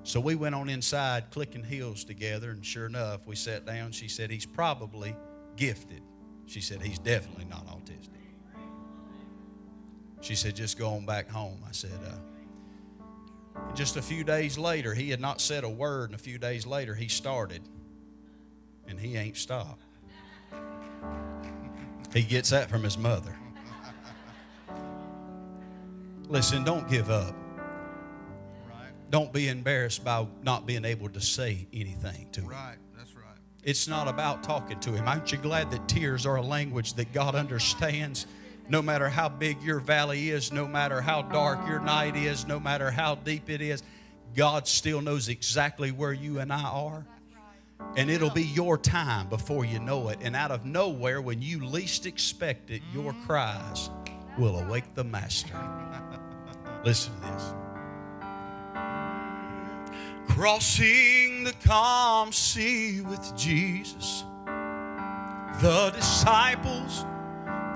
So we went on inside clicking heels together, and sure enough, we sat down. She said, he's probably gifted. She said, he's definitely not autistic. She said, just go on back home. I said, just a few days later, he had not said a word, and a few days later, he started, and he ain't stopped. He gets that from his mother. Listen, don't give up. Don't be embarrassed by not being able to say anything to him. Right, that's right. It's not about talking to him. Aren't you glad that tears are a language that God understands? No matter how big your valley is, no matter how dark your night is, no matter how deep it is, God still knows exactly where you and I are. And it'll be your time before you know it. And out of nowhere, when you least expect it, your cries will awake the Master. Listen to this. Crossing the calm sea with Jesus, the disciples,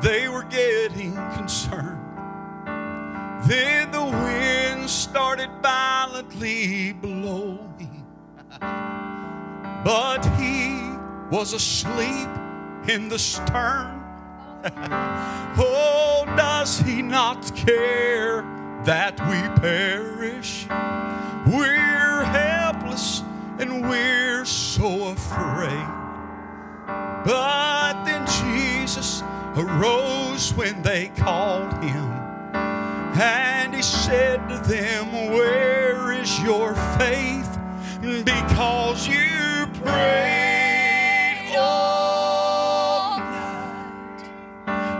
they were getting concerned. Then the wind started violently blowing, but he was asleep in the stern. Oh, does he not care that we perish? We're helpless and we're so afraid. But then Jesus arose when they called him, and he said to them, where is your faith? Because you prayed all night,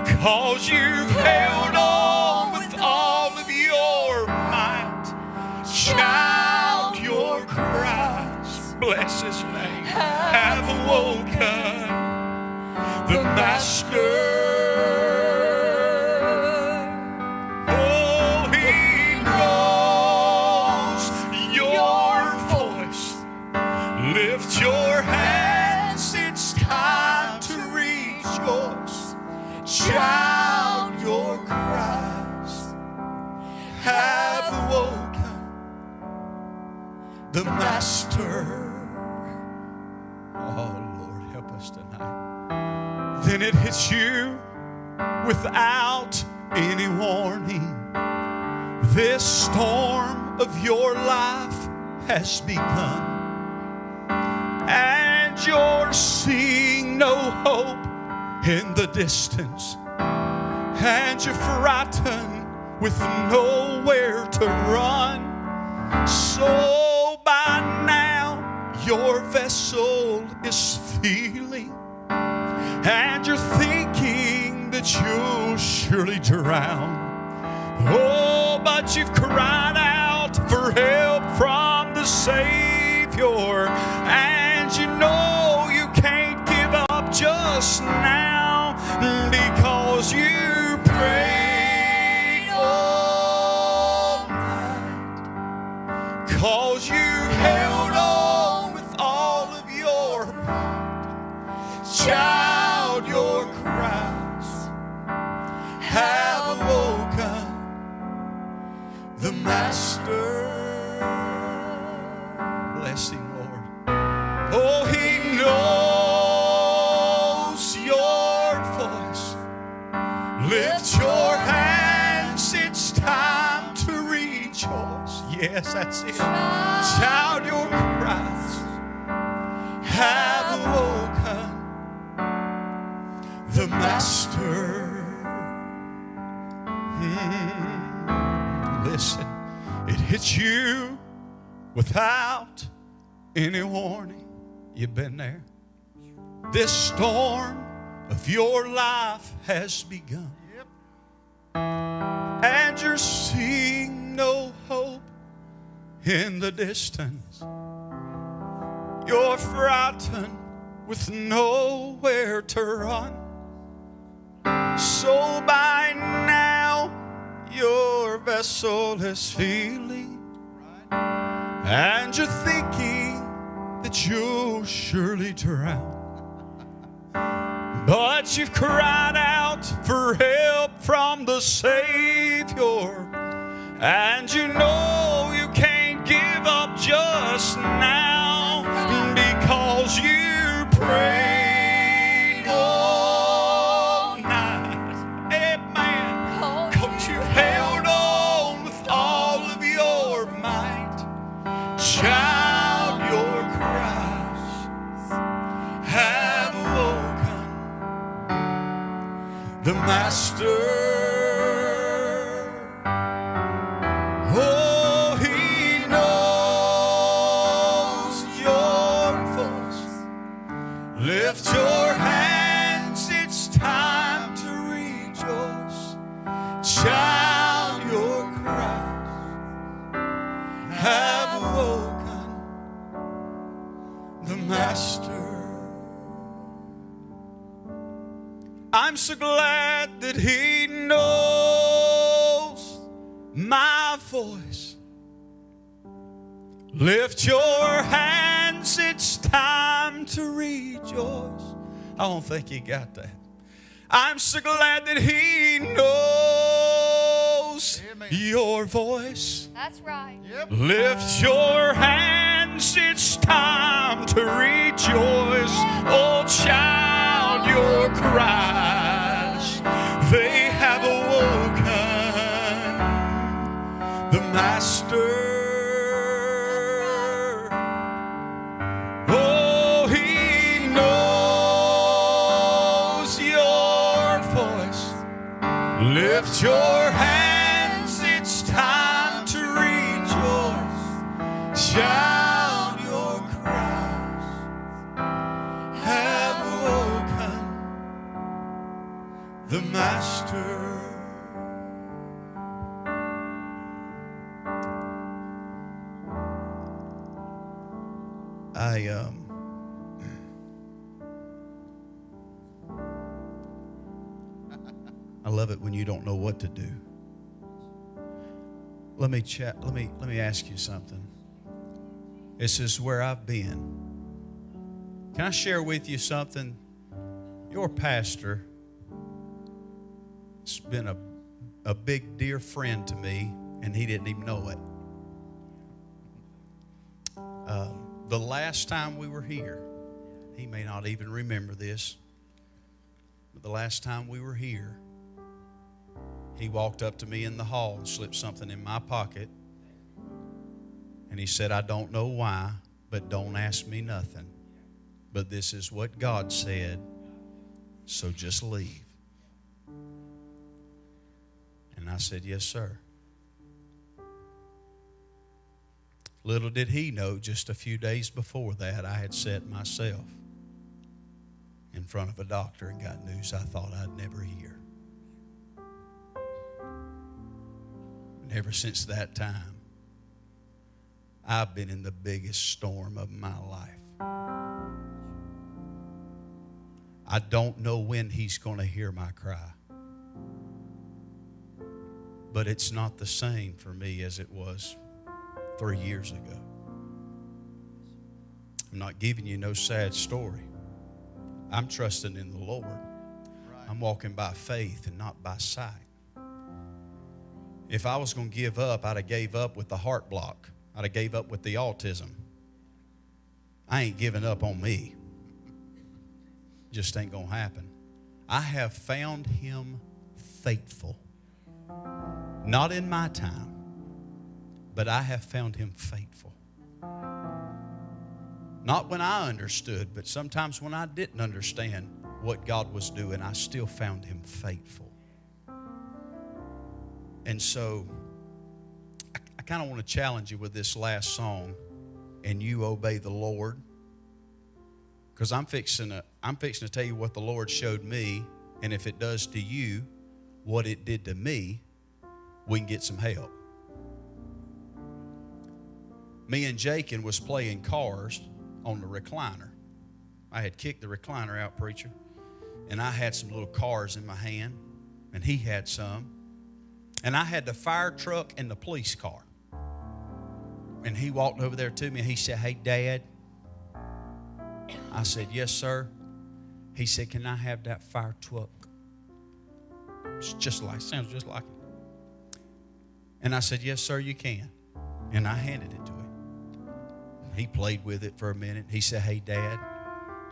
'cause you held on with all of your might. Shout your cries, bless his name, have awoken the Master. Oh, he knows your voice. Lift your hands, it's time to rejoice. Shout your cries, have awoken the Master. Oh, Lord, help us tonight. Then it hits you without any warning. This storm of your life has begun, and you're seeing no hope in the distance, and you're frightened with nowhere to run. So by now your vessel is feeling, and you're thinking that you'll surely drown. Oh, but you've cried out for help from the Savior, and you know you can't give up just now, because you prayed all night, 'cause you held on with all of your might. Shout your cries, have awoken the Master. Bless him, Lord. Oh, he knows your voice. Lift your hands, it's time to rejoice. Yes, that's it. Shout your cries, have awoken the Master. Listen, it hits you without any warning. You've been there. This storm of your life has begun, and you're seeing no hope in the distance. You're frightened with nowhere to run. So by now your vessel is feeling, and you're thinking that you'll surely drown. But you've cried out for help from the Savior, and you know you can't give up just now because you prayed all night. Amen. 'Cause you held on with all of your might. Child, your cries have awoken the Master. Oh, He knows your voice. Lift your hands, it's time to rejoice. Child, your cries have awoken the Master. I'm so glad that He knows my voice. Lift your hands, it's time to rejoice. I don't think you got that. I'm so glad that He knows your voice. That's right. Lift your hands, it's time to rejoice. Oh, child, your cries, they have awoken the Master. Oh, He knows your voice. Lift your hands, it's time to rejoice. Child, your cries have awoken the Master. I love it when you don't know what to do. Let me ask you something. This is where I've been. Can I share with you something? Your pastor has been a big dear friend to me, and he didn't even know it. The last time we were here, he may not even remember this, but the last time we were here, he walked up to me in the hall and slipped something in my pocket. And he said, I don't know why, but don't ask me nothing. But this is what God said, so just leave. And I said, yes, sir. Little did he know, just a few days before that, I had set myself in front of a doctor and got news I thought I'd never hear. And ever since that time, I've been in the biggest storm of my life. I don't know when he's going to hear my cry. But it's not the same for me as it was 3 years ago. I'm not giving you no sad story. I'm trusting in the Lord. I'm walking by faith and not by sight. If I was going to give up, I'd have gave up with the heart block. I'd have gave up with the autism. I ain't giving up on me. Just ain't going to happen. I have found Him faithful. Not in my time, but I have found Him faithful. Not when I understood, but sometimes when I didn't understand what God was doing, I still found Him faithful. And so, I kind of want to challenge you with this last song, and you obey the Lord. Because I'm fixing to tell you what the Lord showed me, and if it does to you what it did to me, we can get some help. Me and Jakin was playing cars on the recliner. I had kicked the recliner out, preacher, and I had some little cars in my hand, and he had some. And I had the fire truck and the police car. And he walked over there to me and he said, hey, Dad. I said, yes, sir. He said, can I have that fire truck? Sounds just like it. And I said, yes, sir, you can. And I handed it to him. He played with it for a minute. He said, "Hey, Dad,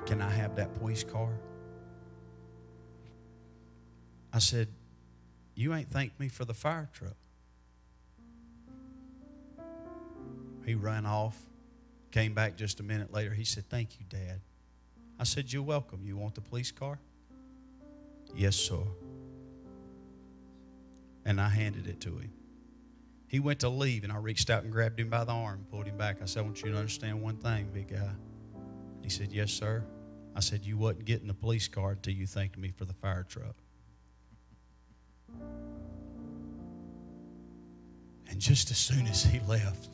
can I have that police car?" I said, "You ain't thanked me for the fire truck." He ran off, came back just a minute later. He said, "Thank you, Dad." I said, "You're welcome. You want the police car?" "Yes, sir." And I handed it to him. He went to leave, and I reached out and grabbed him by the arm and pulled him back. I said, "I want you to understand one thing, big guy." He said, "Yes, sir." I said, "You wasn't getting the police car until you thanked me for the fire truck." And just as soon as he left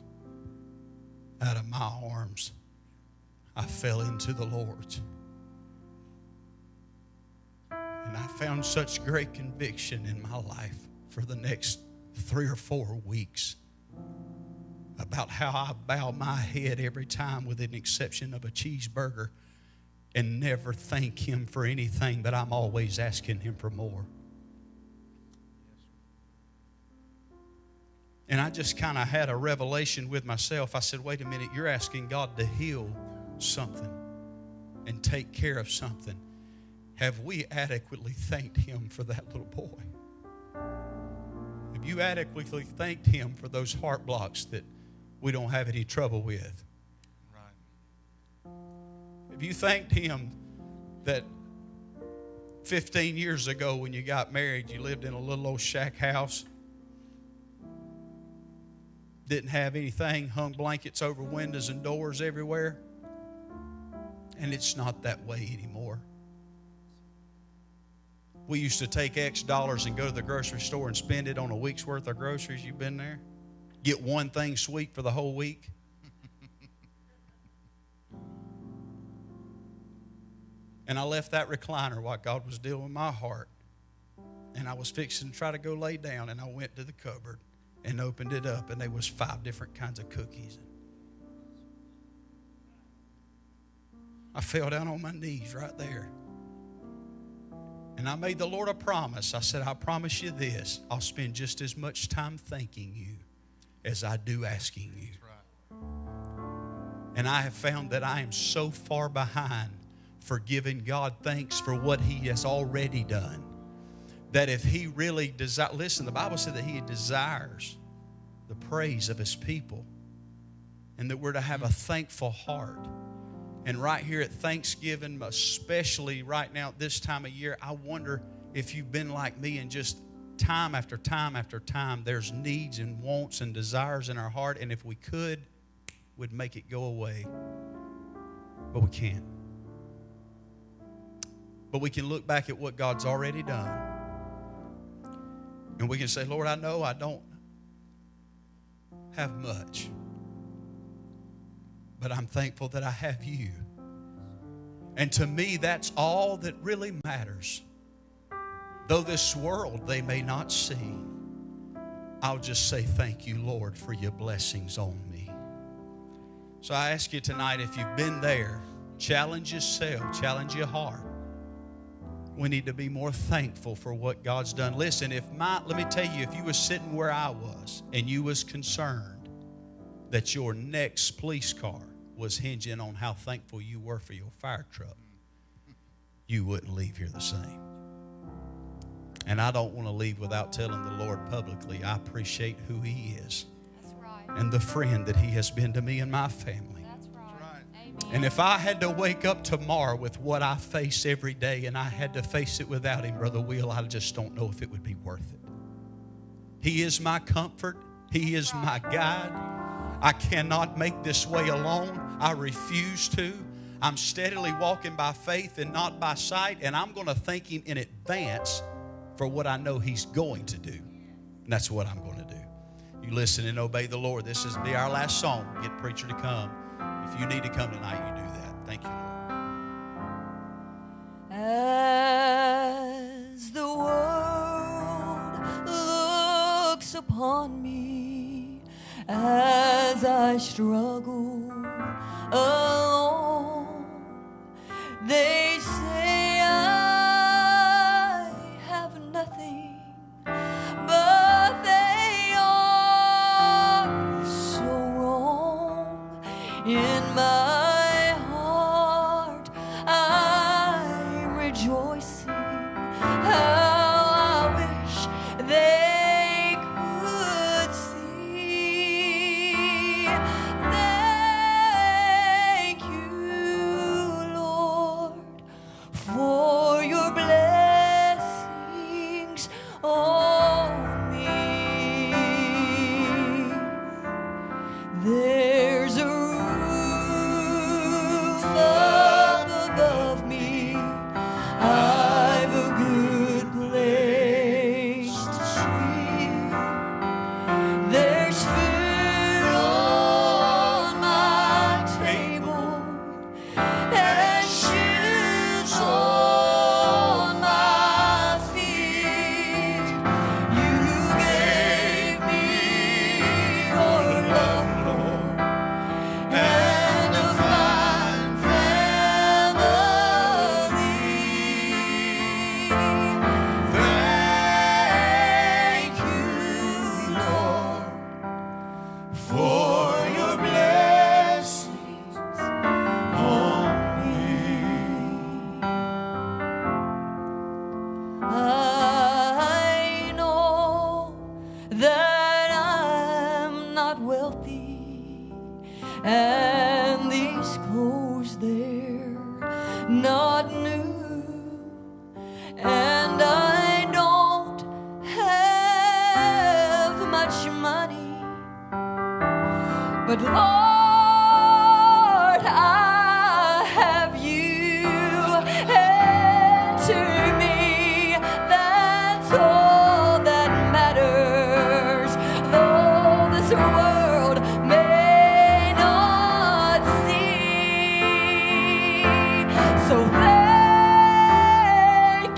out of my arms, I fell into the Lord's. And I found such great conviction in my life for the next 3 or 4 weeks about how I bow my head every time, with an exception of a cheeseburger, and never thank Him for anything, but I'm always asking Him for more. And I just kind of had a revelation with myself. I said, wait a minute, you're asking God to heal something and take care of something. Have we adequately thanked Him for that little boy? Have you adequately thanked Him for those heart blocks that we don't have any trouble with? Right. Have you thanked Him that 15 years ago when you got married, you lived in a little old shack house? Didn't have anything, hung blankets over windows and doors everywhere? And it's not that way anymore. We used to take X dollars and go to the grocery store and spend it on a week's worth of groceries. You've been there? Get one thing sweet for the whole week. And I left that recliner while God was dealing with my heart. And I was fixing to try to go lay down, and I went to the cupboard and opened it up, and there was 5 different kinds of cookies. I fell down on my knees right there. And I made the Lord a promise. I said, I promise you this. I'll spend just as much time thanking you as I do asking you. That's right. And I have found that I am so far behind for giving God thanks for what He has already done, that if He really desires, listen, the Bible said that He desires the praise of His people, and that we're to have a thankful heart. And right here at Thanksgiving, especially right now at this time of year, I wonder if you've been like me, and just time after time after time, there's needs and wants and desires in our heart, and if we could, we'd make it go away. But we can't. But we can look back at what God's already done, and we can say, Lord, I know I don't have much, but I'm thankful that I have you. And to me, that's all that really matters. Though this world they may not see, I'll just say thank you, Lord, for your blessings on me. So I ask you tonight, if you've been there, challenge yourself, challenge your heart. We need to be more thankful for what God's done. Listen, let me tell you, if you were sitting where I was and you was concerned that your next police car was hinging on how thankful you were for your fire truck, you wouldn't leave here the same. And I don't want to leave without telling the Lord publicly, I appreciate who He is. That's right. And the friend that He has been to me and my family. That's right. Amen. And if I had to wake up tomorrow with what I face every day, and I had to face it without Him, Brother Will, I just don't know if it would be worth it. He is my comfort. He is my guide. I cannot make this way alone. I refuse to. I'm steadily walking by faith and not by sight, and I'm going to thank Him in advance for what I know He's going to do. And that's what I'm going to do. You listen and obey the Lord. This is be our last song. Get preacher to come. If you need to come tonight, you do that. Thank you, Lord. As the world looks upon me, as I struggle alone, they say I have nothing, but they are so wrong. In and these clothes they're not new, and I don't have much money, but Lord, I have you, and to me that's all that matters, though this world may not see. So thank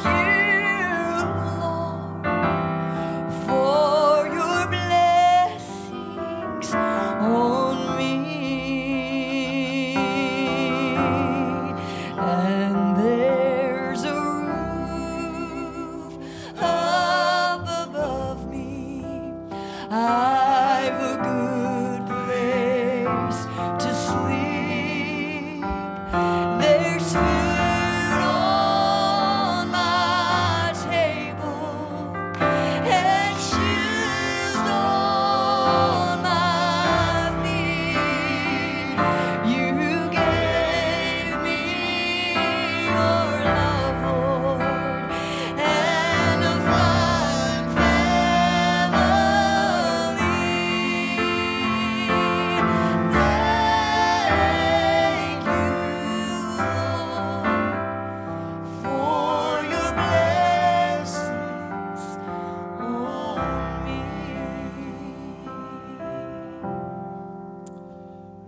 you, Lord, for your blessings on me. And there's a roof up above me. I've a good place to sleep. There's food on my table and shoes on my feet. You gave me your love, Lord, and a fine family. Thank you, Lord, for your blessings on me.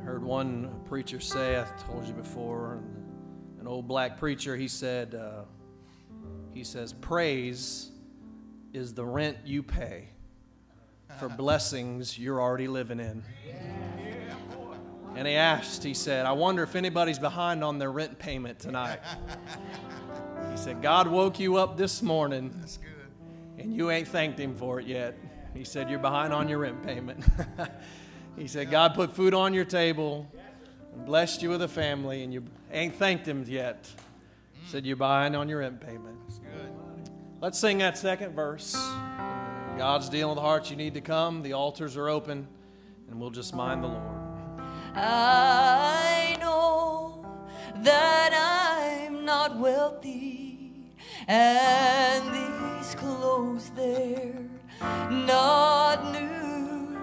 Heard one preacher say, I told you before, an old black preacher, he says, praise is the rent you pay for blessings you're already living in. And he said, I wonder if anybody's behind on their rent payment tonight. He said, God woke you up this morning That's good. and you ain't thanked him for it yet. He said, you're behind on your rent payment. He said, God put food on your table and blessed you with a family, and you ain't thanked him yet. He said, you're behind on your rent payment. That's good. Let's sing that second verse. God's dealing with the hearts. You need to come. The altars are open, and we'll just mind the Lord. I know that I'm not wealthy, and these clothes they're not new,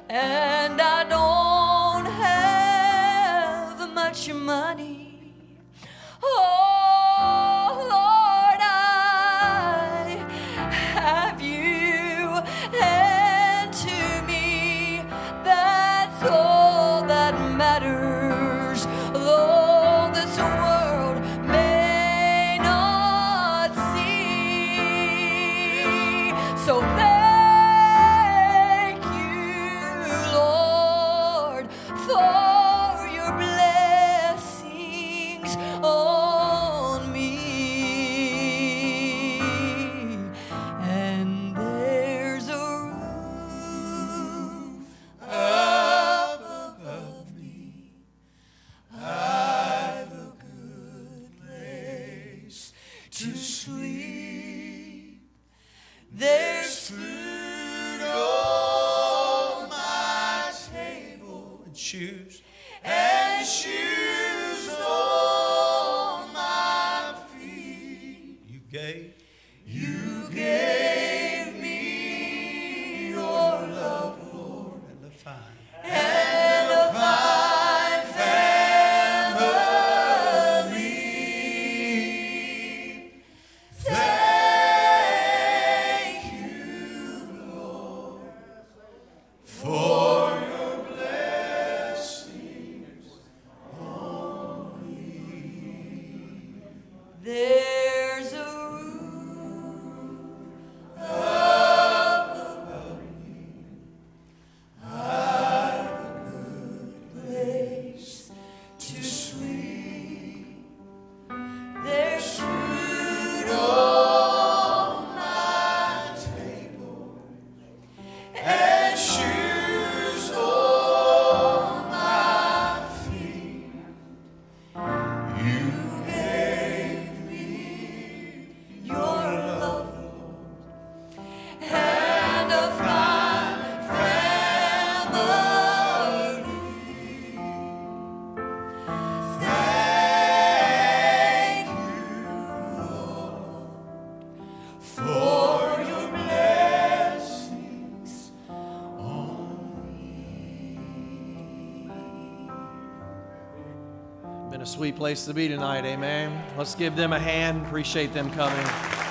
and I don't have much money. Oh Lord, I have you, and to me that's all that matters, though this world may not see. So thank you, Lord, for your blessings on me. And there's a roof up above me. I've a good place to sleep. There's food on my table And shoes. and shoes on my feet. You gave Gave me your love, Lord, and the fine. and a fine family. Thank you, Lord, for your blessings on me. There's a roof Been a sweet place to be tonight, amen. Let's give them a hand. Appreciate them coming.